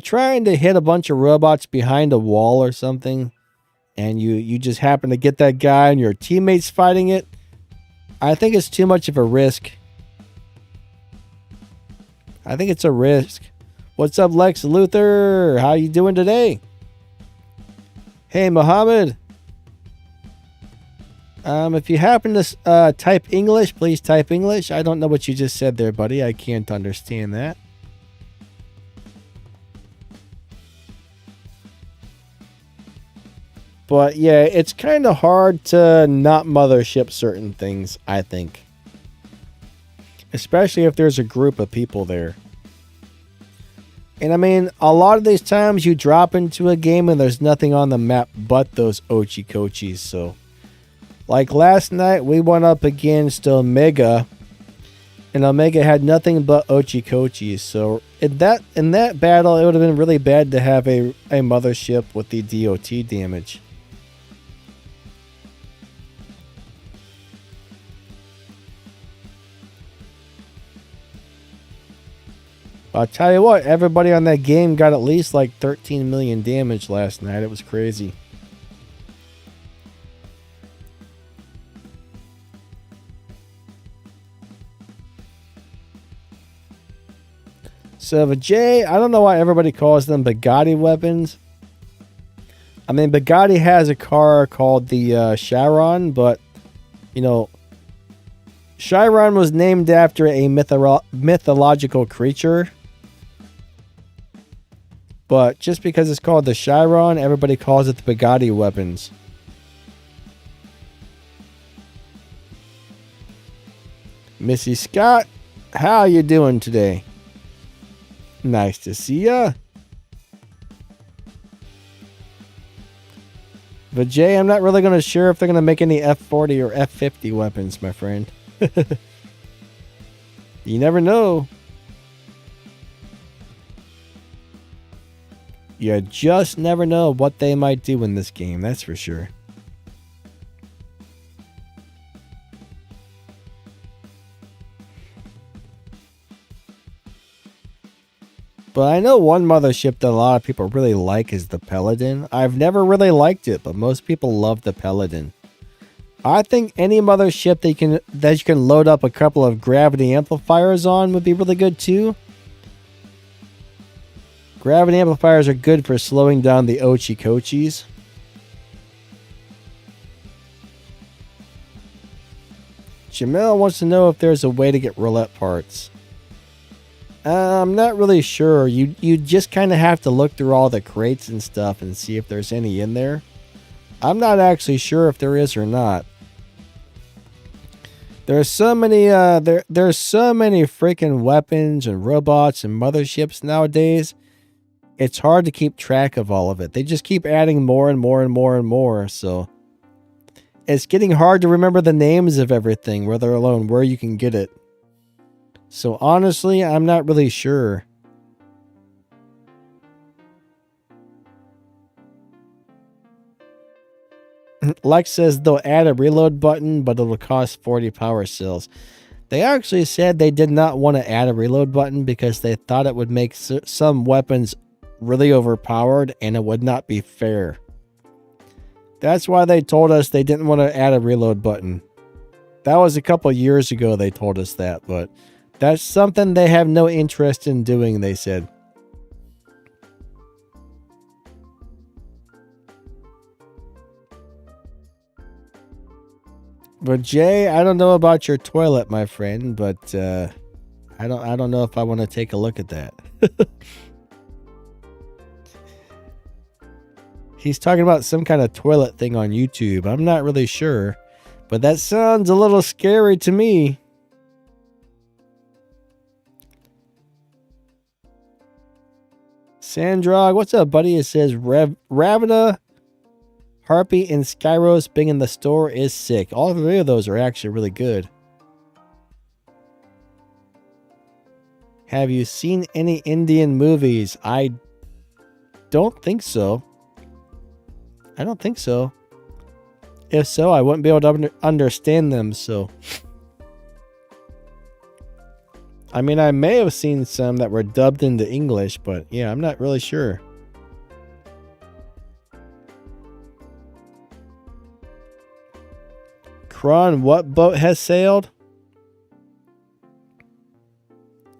trying to hit a bunch of robots behind a wall or something, and you just happen to get that guy and your teammates fighting it, I think it's too much of a risk. I think it's a risk. What's up, Lex Luthor? How you doing today? Hey, Mohammed. If you happen to type English, please type English. I don't know what you just said there, buddy. I can't understand that. But yeah, it's kind of hard to not mothership certain things, I think. Especially if there's a group of people there. And I mean, a lot of these times you drop into a game and there's nothing on the map but those Ochi-Kochis, so... Like last night, we went up against Omega, and Omega had nothing but Ochi-Kochis. So in that battle, it would have been really bad to have a mothership with the DOT damage. I'll tell you what, everybody on that game got at least like 13 million damage last night. It was crazy. So, Jay, I don't know why everybody calls them Bugatti weapons. I mean, Bugatti has a car called the Chiron, but, you know, Chiron was named after a mythological creature. But just because it's called the Chiron, everybody calls it the Bugatti weapons. Missy Scott, how you doing today? Nice to see ya. But Jay, I'm not really sure if they're going to make any F40 or F50 weapons, my friend. You never know. You just never know what they might do in this game, that's for sure. But I know one mothership that a lot of people really like is the Paladin. I've never really liked it, but most people love the Paladin. I think any mothership that you can load up a couple of gravity amplifiers on would be really good too. Gravity amplifiers are good for slowing down the Ochi-Kochis. Jamel wants to know if there's a way to get roulette parts. I'm not really sure. You just kind of have to look through all the crates and stuff and see if there's any in there. I'm not actually sure if there is or not. There's so many there's so many freaking weapons and robots and motherships nowadays. It's hard to keep track of all of it. They just keep adding more and more and more and more, so it's getting hard to remember the names of everything, let alone where you can get it. So honestly, I'm not really sure. Lex says they'll add a reload button, but it'll cost 40 power cells. They actually said they did not want to add a reload button because they thought it would make some weapons really overpowered and it would not be fair. That's why they told us they didn't want to add a reload button. That was a couple years ago they told us that, but that's something they have no interest in doing, they said. But Jay, I don't know about your toilet, my friend, but I don't know if I want to take a look at that. He's talking about some kind of toilet thing on YouTube. I'm not really sure, but that sounds a little scary to me. Sandrog, what's up, buddy? It says Ravana, Harpy, and Skyros being in the store is sick. All three of those are actually really good. Have you seen any Indian movies? I don't think so. I don't think so. If so, I wouldn't be able to understand them, so... I mean, I may have seen some that were dubbed into English, but yeah, I'm not really sure. Kron, what boat has sailed?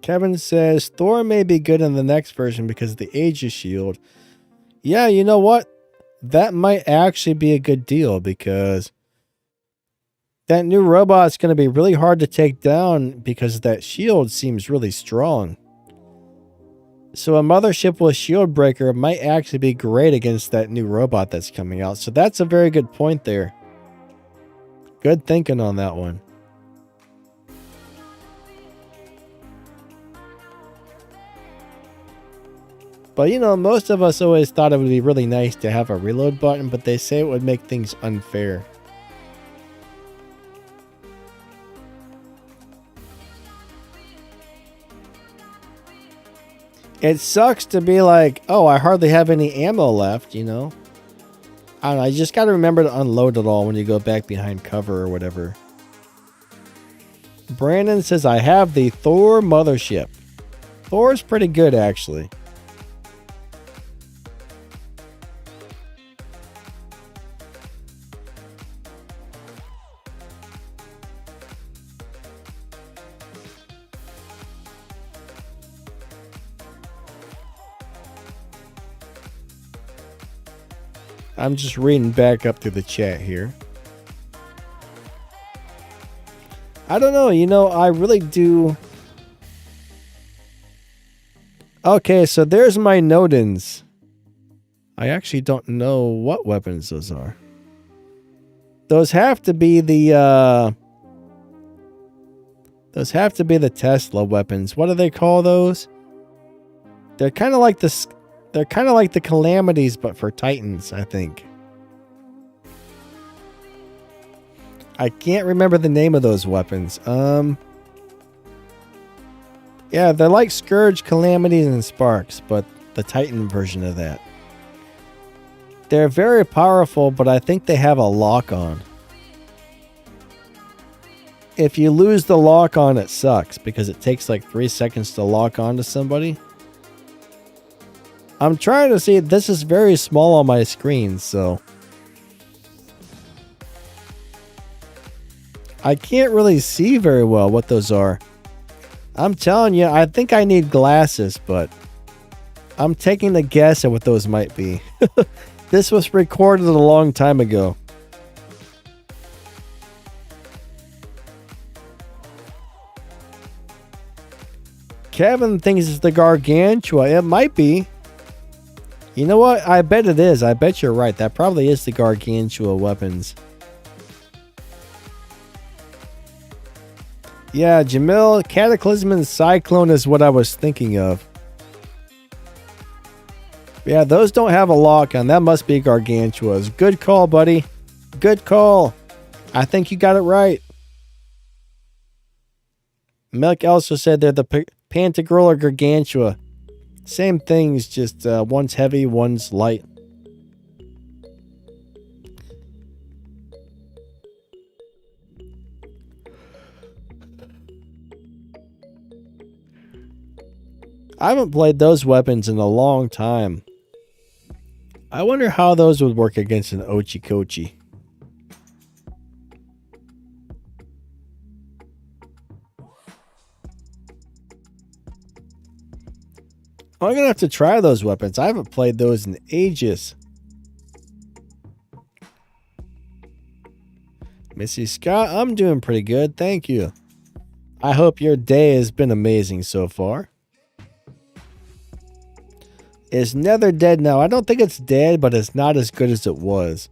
Kevin says, Thor may be good in the next version because of the Aegis shield. Yeah, you know what? That might actually be a good deal because that new robot is going to be really hard to take down because that shield seems really strong. So a mothership with shield breaker might actually be great against that new robot that's coming out. So that's a very good point there. Good thinking on that one. But you know, most of us always thought it would be really nice to have a reload button, but they say it would make things unfair. It sucks to be like, oh, I hardly have any ammo left, you know? I don't know, you just got to remember to unload it all when you go back behind cover or whatever. Brandon says, I have the Thor mothership. Thor's pretty good, actually. I'm just reading back up through the chat here. I don't know, you know, I really do. Okay, so there's my Nodens. I actually don't know what weapons those are. Those have to be the Tesla weapons. What do they call those? They're kind of like the Calamities, but for Titans, I think. I can't remember the name of those weapons. Yeah, they're like Scourge, Calamities, and Sparks, but the Titan version of that. They're very powerful, but I think they have a lock-on. If you lose the lock-on, it sucks, because it takes like 3 seconds to lock on to somebody. I'm trying to see, this is very small on my screen, so I can't really see very well what those are. I'm telling you, I think I need glasses, but I'm taking a guess at what those might be. This was recorded a long time ago. Kevin thinks it's the Gargantua. It might be. You know what? I bet it is. I bet you're right. That probably is the Gargantua weapons. Yeah, Jamil, Cataclysm and Cyclone is what I was thinking of. Yeah, those don't have a lock on. That must be Gargantua's. Good call, buddy. Good call. I think you got it right. Milk also said they're the Pantagruel or Gargantua. Same things, just one's heavy, one's light. I haven't played those weapons in a long time. I wonder how those would work against an Ochi-Kochi. I'm going to have to try those weapons. I haven't played those in ages. Missy Scott, I'm doing pretty good. Thank you. I hope your day has been amazing so far. Is Nether dead now? I don't think it's dead, but it's not as good as it was.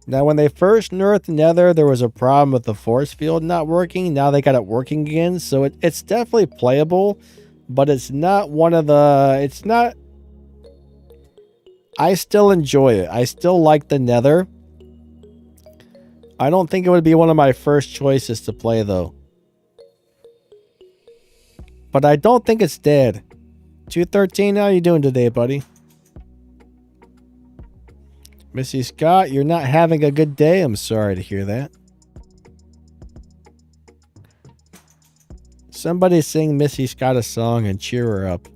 Now, when they first nerfed Nether, there was a problem with the force field not working. Now they got it working again, so it's definitely playable, but it's not one of the... It's not... I still enjoy it. I still like the Nether. I don't think it would be one of my first choices to play, though. But I don't think it's dead. 213, how you doing today, buddy? Missy Scott, you're not having a good day. I'm sorry to hear that. Somebody sing Missy Scott a song and cheer her up.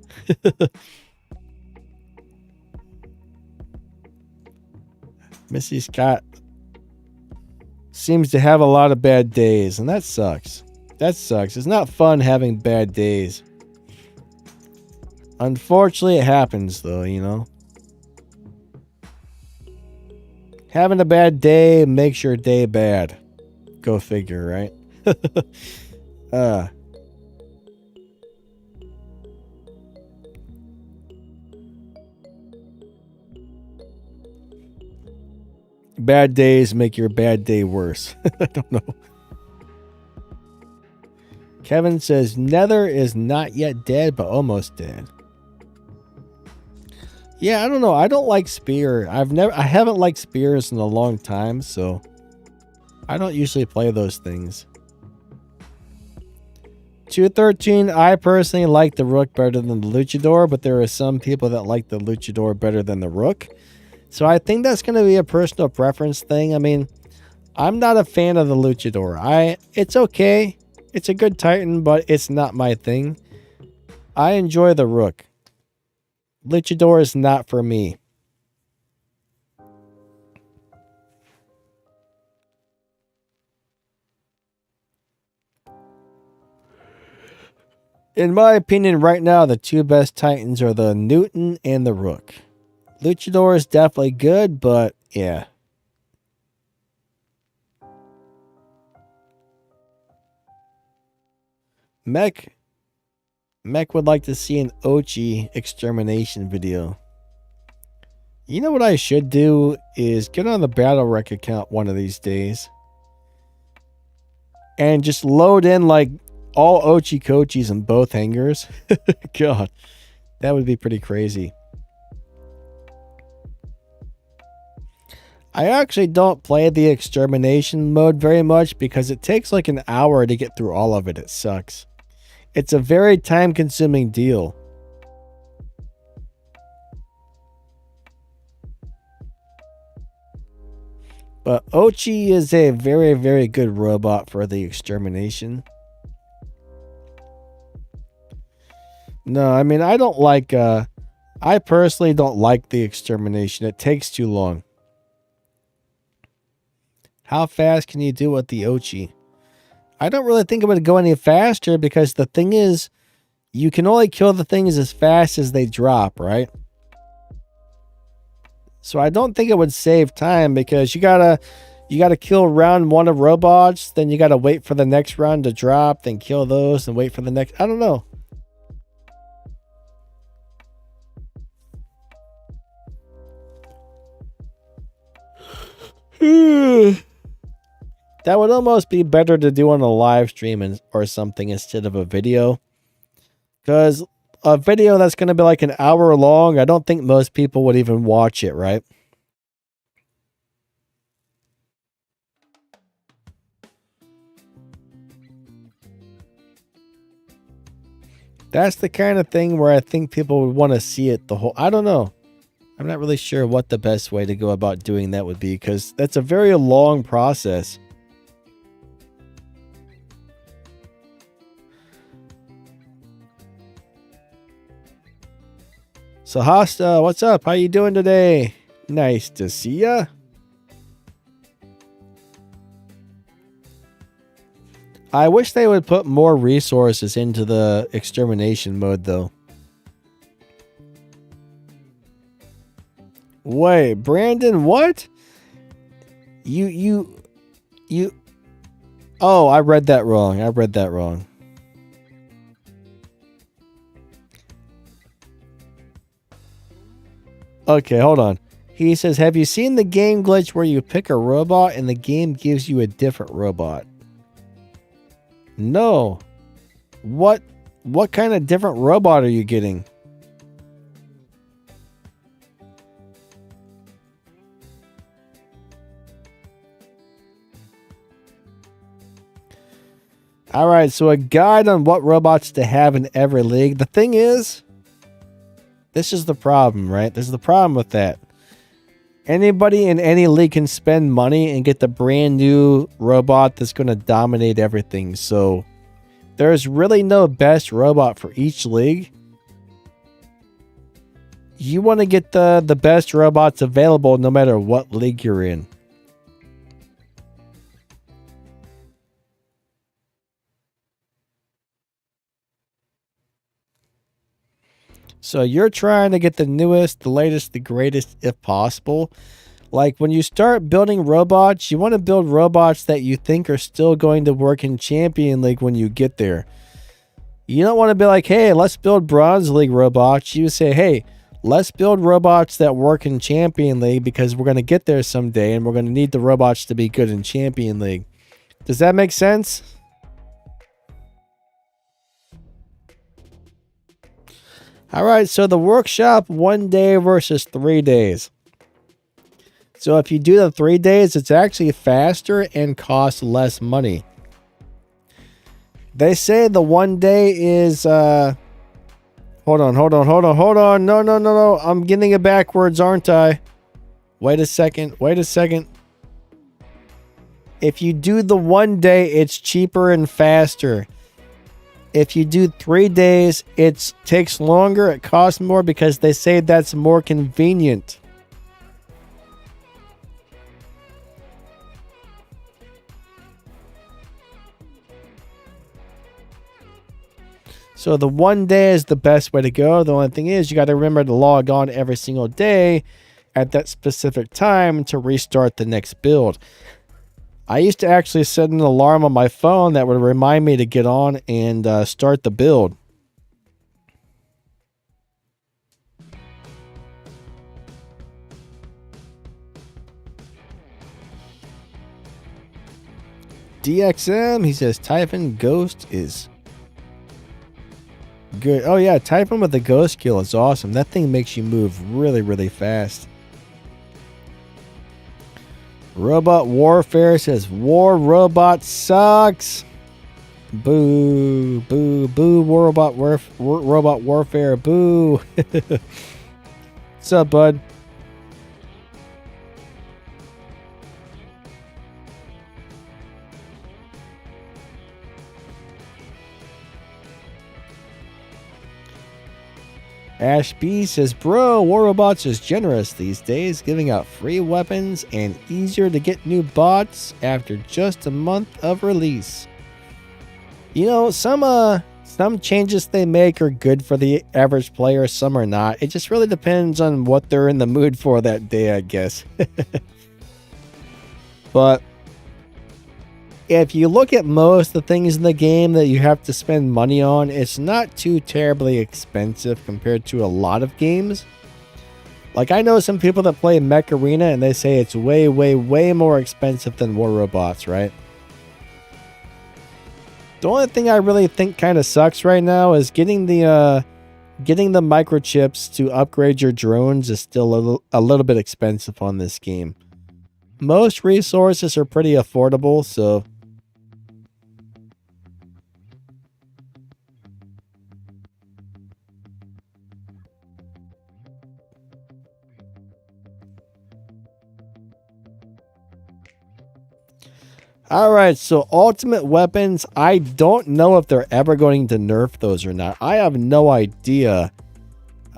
Missy Scott seems to have a lot of bad days, and that sucks. That sucks. It's not fun having bad days. Unfortunately, it happens, though, you know. Having a bad day makes your day bad. Go figure, right? Bad days make your bad day worse. I don't know. Kevin says Nether is not yet dead, but almost dead. Yeah, I don't know. I don't like spear. I haven't liked spears in a long time, so I don't usually play those things. 213, I personally like the Rook better than the Luchador, but there are some people that like the Luchador better than the Rook. So I think that's going to be a personal preference thing. I mean, I'm not a fan of the Luchador. It's okay. It's a good Titan, but it's not my thing. I enjoy the Rook. Luchador is not for me. In my opinion, right now, the two best Titans are the Newton and the Rook. Luchador is definitely good, but yeah. Mech would like to see an Ochi extermination video. You know what I should do is get on the Battle Rec account one of these days and just load in like all Ochi-Kochis in both hangars. God, that would be pretty crazy. I actually don't play the extermination mode very much because it takes like an hour to get through all of it. It sucks. It's a very time-consuming deal. But Ochi is a very, very good robot for the extermination. No, I mean, I don't like... I personally don't like the extermination. It takes too long. How fast can you do with the Ochi? I don't really think it would go any faster because the thing is, you can only kill the things as fast as they drop, right? So I don't think it would save time because you gotta kill round one of robots, then you gotta wait for the next round to drop, then kill those and wait for the next. I don't know. That would almost be better to do on a live stream or something instead of a video. Because a video that's going to be like an hour long, I don't think most people would even watch it, right? That's the kind of thing where I think people would want to see it the whole... I don't know. I'm not really sure what the best way to go about doing that would be because that's a very long process. So Hasta, what's up? How you doing today? Nice to see ya. I wish they would put more resources into the extermination mode though. Wait, Brandon, what? You Oh, I read that wrong. Okay, hold on. He says, have you seen the game glitch where you pick a robot and the game gives you a different robot? No. What kind of different robot are you getting? All right, so a guide on what robots to have in every league. The thing is, this is the problem, right? This is the problem with that. Anybody in any league can spend money and get the brand new robot that's going to dominate everything. So there's really no best robot for each league. You want to get the best robots available no matter what league you're in. So you're trying to get the newest, the latest, the greatest if possible. Like when you start building robots, you want to build robots that you think are still going to work in Champion League when you get there. You don't want to be like, hey, let's build Bronze League robots. You say, hey, let's build robots that work in Champion League because we're going to get there someday and we're going to need the robots to be good in Champion League. Does that make sense? All right, so the workshop 1 day versus 3 days. So if you do the 3 days, it's actually faster and costs less money. They say the 1 day is hold on. No. I'm getting it backwards, aren't I? Wait a second. If you do the 1 day, it's cheaper and faster. If you do 3 days, it takes longer, it costs more because they say that's more convenient. So the 1 day is the best way to go. The only thing is you got to remember to log on every single day at that specific time to restart the next build. I used to actually set an alarm on my phone that would remind me to get on and start the build. DXM, he says Typhon Ghost is good. Oh yeah, Typhon with the Ghost skill is awesome. That thing makes you move really, really fast. Robot Warfare says War Robot sucks. Boo, boo, boo. Robot Warfare, boo. What's up, bud? Ash B says, bro, War Robots is generous these days, giving out free weapons and easier to get new bots after just a month of release. You know, some changes they make are good for the average player, some are not. It just really depends on what they're in the mood for that day, I guess. But if you look at most of the things in the game that you have to spend money on, it's not too terribly expensive compared to a lot of games. Like, I know some people that play Mech Arena and they say it's way, way, way more expensive than War Robots, right? The only thing I really think kind of sucks right now is getting the microchips to upgrade your drones is still a little bit expensive on this game. Most resources are pretty affordable, so alright, so ultimate weapons, I don't know if they're ever going to nerf those or not. I have no idea.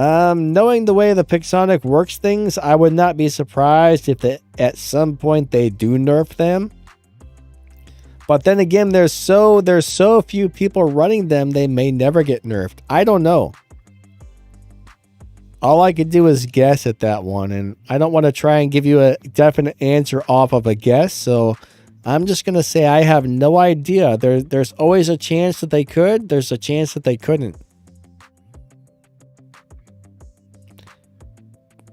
Knowing the way the Pixonic works things, I would not be surprised if at some point they do nerf them. But then again, there's so few people running them, they may never get nerfed. I don't know. All I could do is guess at that one, and I don't want to try and give you a definite answer off of a guess, so I'm just going to say I have no idea. There's always a chance that they could. There's a chance that they couldn't.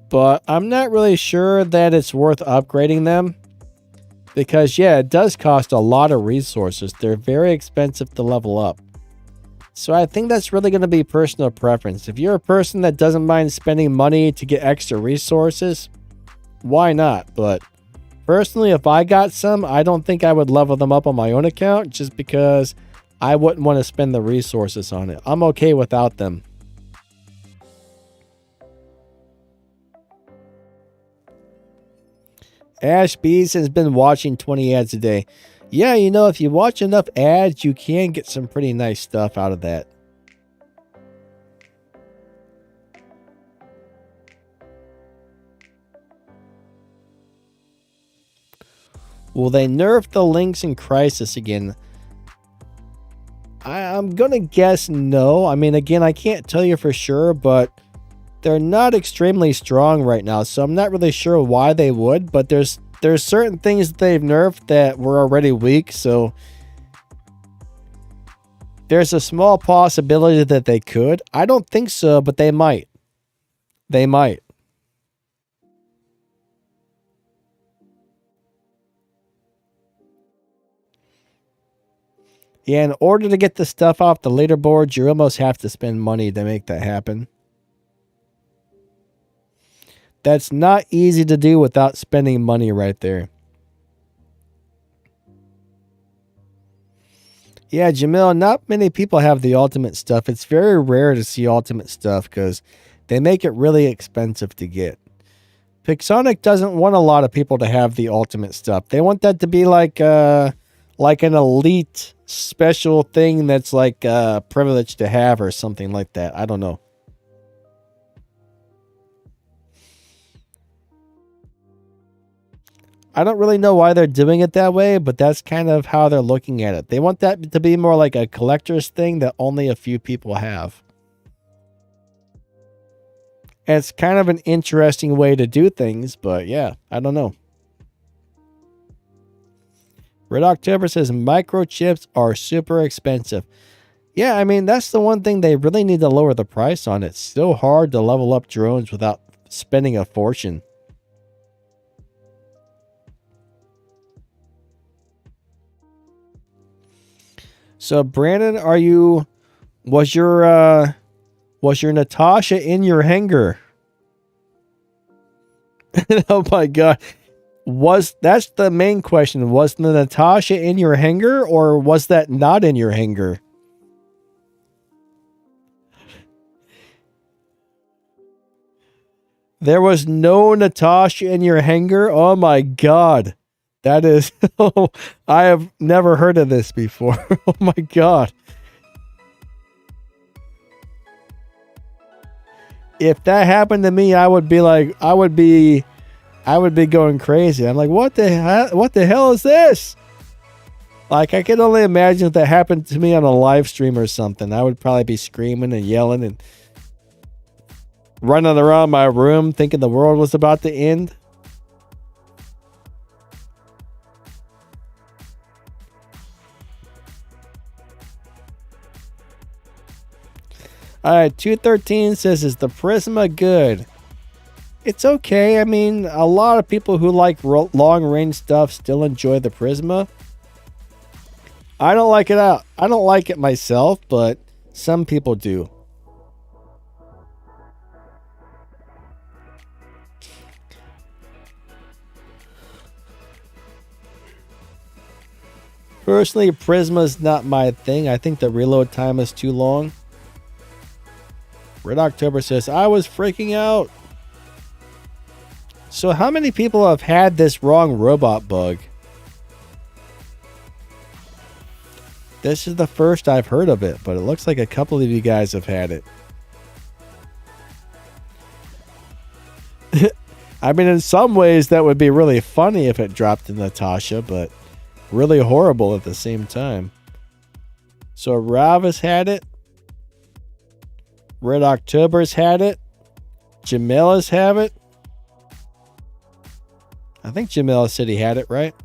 But I'm not really sure that it's worth upgrading them. Because, yeah, it does cost a lot of resources. They're very expensive to level up. So I think that's really going to be personal preference. If you're a person that doesn't mind spending money to get extra resources, why not? But personally, if I got some, I don't think I would level them up on my own account just because I wouldn't want to spend the resources on it. I'm okay without them. Ash Bees has been watching 20 ads a day. Yeah, you know, if you watch enough ads, you can get some pretty nice stuff out of that. Will they nerf the Lynx in Crisis again? I'm going to guess no. I mean, again, I can't tell you for sure, but they're not extremely strong right now, so I'm not really sure why they would, but there's certain things that they've nerfed that were already weak, so there's a small possibility that they could. I don't think so, but they might. They might. Yeah, in order to get the stuff off the leaderboard, you almost have to spend money to make that happen. That's not easy to do without spending money right there. Yeah, Jamil, not many people have the ultimate stuff. It's very rare to see ultimate stuff because they make it really expensive to get. Pixonic doesn't want a lot of people to have the ultimate stuff. They want that to be like an elite special thing that's like a privilege to have or something like that. I don't know. I don't really know why they're doing it that way, but that's kind of how they're looking at it. They want that to be more like a collector's thing that only a few people have. And it's kind of an interesting way to do things, but yeah, I don't know. Red October says microchips are super expensive. Yeah, I mean, that's the one thing they really need to lower the price on. It's so hard to level up drones without spending a fortune. So Brandon, was your Natasha in your hangar? Oh my god. That's the main question. Was the Natasha in your hangar or was that not in your hangar? There was no Natasha in your hangar? Oh my god. That is, I have never heard of this before. Oh my god. If that happened to me, I would be going crazy. I'm like, what the hell is this? Like, I can only imagine if that happened to me on a live stream or something. I would probably be screaming and yelling and running around my room thinking the world was about to end. All right, 213 says, is the Prisma good? It's okay. I mean, a lot of people who like long-range stuff still enjoy the Prisma. I don't like it out. I don't like it myself, but some people do. Personally, Prisma's not my thing. I think the reload time is too long. Red October says, I was freaking out. So how many people have had this wrong robot bug? This is the first I've heard of it, but it looks like a couple of you guys have had it. I mean, in some ways, that would be really funny if it dropped to Natasha, but really horrible at the same time. So Ravis had it. Red October's had it. Jamila's have it. I think Jamila said he had it, right?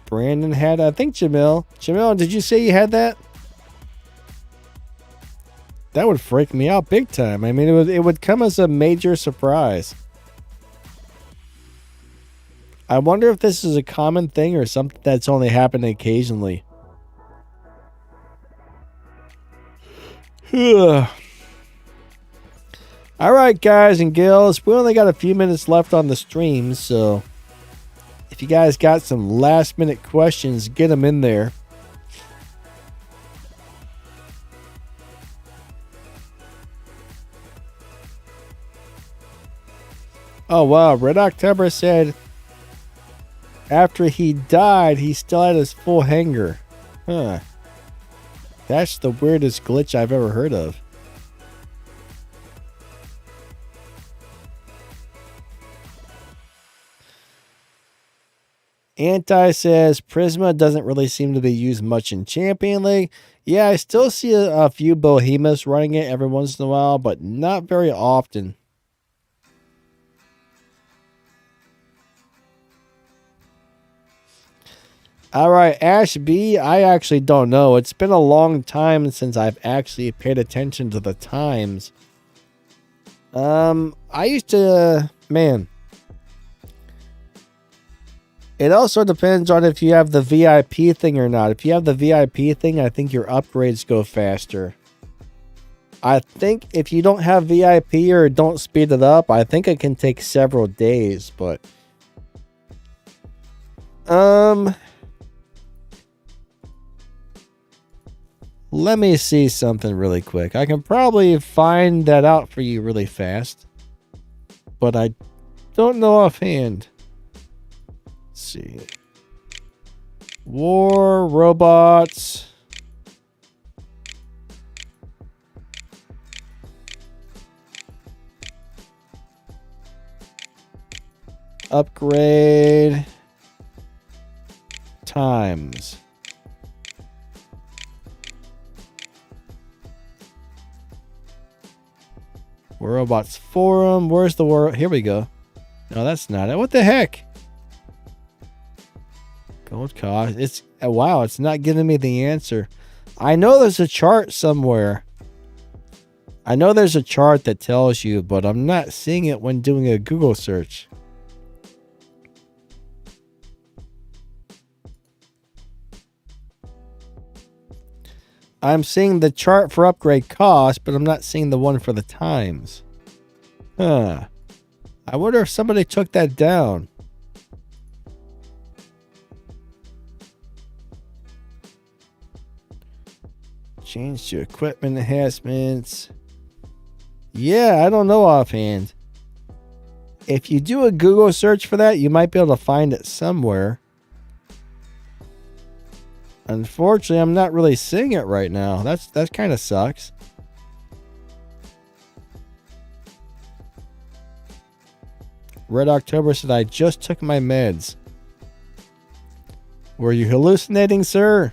Brandon had it. I think Jamil. Jamil, did you say you had that? That would freak me out big time. I mean, it would come as a major surprise. I wonder if this is a common thing or something that's only happened occasionally. All right, guys and gals, we only got a few minutes left on the stream, so if you guys got some last minute questions, get them in there. Oh, wow. Red October said after he died, he still had his full hanger. Huh. That's the weirdest glitch I've ever heard of. Anti says Prisma doesn't really seem to be used much in Champion League. Yeah, I still see a few behemoths running it every once in a while, but not very often. All right, Ash B, I actually don't know. It's been a long time since I've actually paid attention to the times. I used to, man. It also depends on if you have the VIP thing or not. If you have the VIP thing, I think your upgrades go faster. I think if you don't have VIP or don't speed it up, I think it can take several days, but let me see something really quick. I can probably find that out for you really fast, but I don't know offhand. Let's see. War robots. Upgrade times. War Robots Forum. Where's the war? Here we go. No, that's not it. What the heck? Gold cost. It's wow. It's not giving me the answer. I know there's a chart somewhere. I know there's a chart that tells you, but I'm not seeing it when doing a Google search. I'm seeing the chart for upgrade cost, but I'm not seeing the one for the times. Huh. I wonder if somebody took that down. Change to equipment enhancements. Yeah, I don't know offhand. If you do a Google search for that, you might be able to find it somewhere. Unfortunately, I'm not really seeing it right now. That kind of sucks. Red October said, I just took my meds. Were you hallucinating, sir?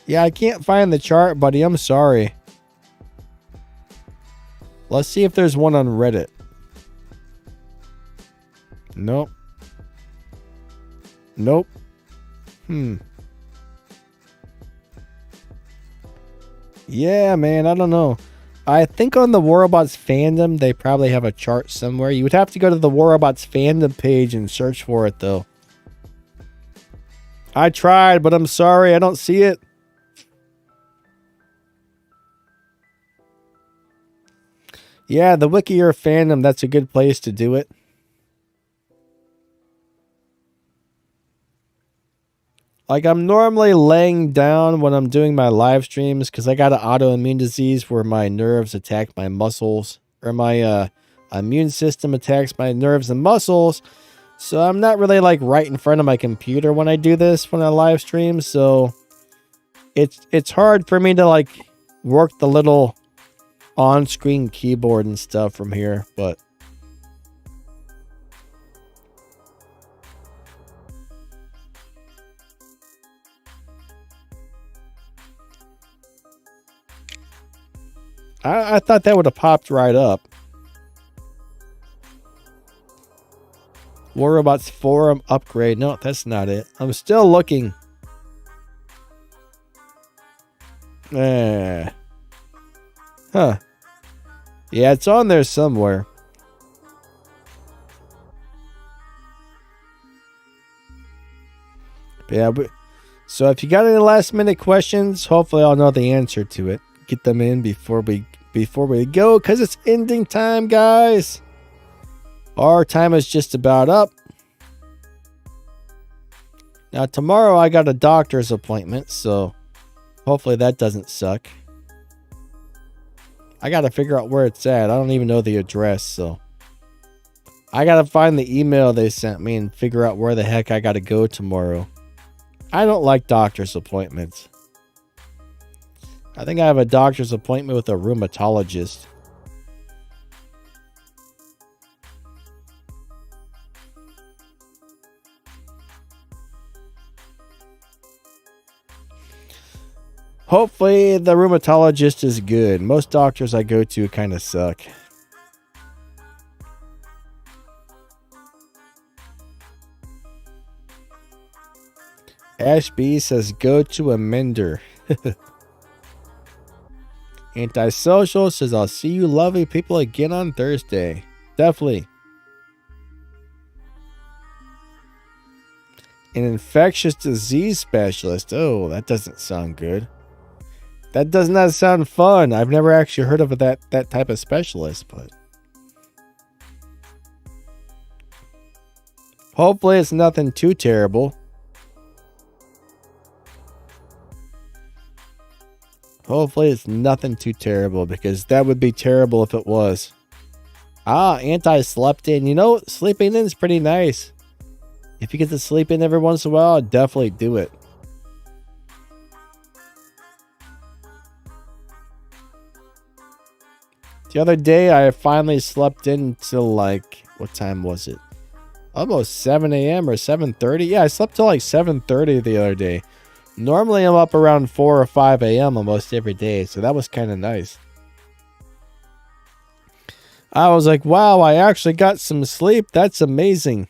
Yeah, I can't find the chart, buddy. I'm sorry. Let's see if there's one on Reddit. Nope. Nope. Yeah, man, I don't know. I think on the War Robots fandom, they probably have a chart somewhere. You would have to go to the War Robots fandom page and search for it, though. I tried, but I'm sorry, I don't see it. Yeah, the Wikier fandom, that's a good place to do it. Like, I'm normally laying down when I'm doing my live streams because I got an autoimmune disease where my nerves attack my muscles, or my immune system attacks my nerves and muscles. So I'm not really like right in front of my computer when I do this, when I live stream. So it's hard for me to like work the little on-screen keyboard and stuff from here, but I thought that would have popped right up. War Robots Forum upgrade. No, that's not it. I'm still looking. Huh. Yeah, it's on there somewhere. But yeah, so if you got any last minute questions, hopefully I'll know the answer to it. Get them in before we go, because it's ending time, guys. Our time is just about up. Now tomorrow I got a doctor's appointment, so hopefully that doesn't suck. I gotta figure out where it's at. I don't even know the address, so I gotta find the email they sent me and figure out where the heck I gotta go tomorrow. I don't like doctor's appointments. I think I have a doctor's appointment with a rheumatologist. Hopefully the rheumatologist is good. Most doctors I go to kind of suck. Ash B says go to a mender. Antisocial says I'll see you lovely people again on Thursday. Definitely. An infectious disease specialist. Oh, that doesn't sound good. That does not sound fun. I've never actually heard of that type of specialist, but hopefully it's nothing too terrible. Hopefully it's nothing too terrible, because that would be terrible if it was. Anti-slept in. You know, sleeping in is pretty nice. If you get to sleep in every once in a while, I'd definitely do it. The other day, I finally slept in till like, what time was it? Almost 7 a.m. or 7:30. Yeah, I slept till like 7:30 the other day. Normally, I'm up around 4 or 5 a.m. almost every day, so that was kind of nice. I was like, wow, I actually got some sleep. That's amazing.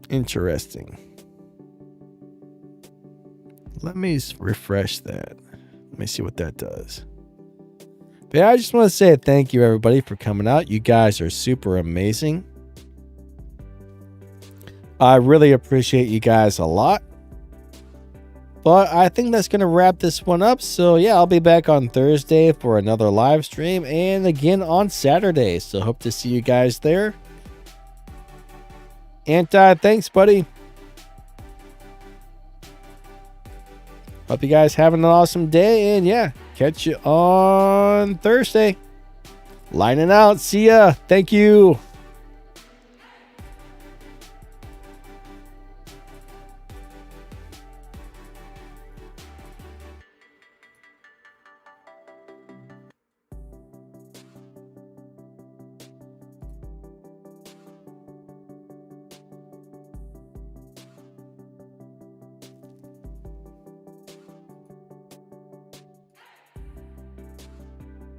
Interesting. Let me refresh that. Let me see what that does. But yeah, I just want to say thank you, everybody, for coming out. You guys are super amazing. I really appreciate you guys a lot. But I think that's going to wrap this one up. So yeah, I'll be back on Thursday for another live stream, and again on Saturday. So hope to see you guys there. Thanks, buddy. Hope you guys having an awesome day, and yeah, catch you on Thursday. Lining out. See ya. Thank you.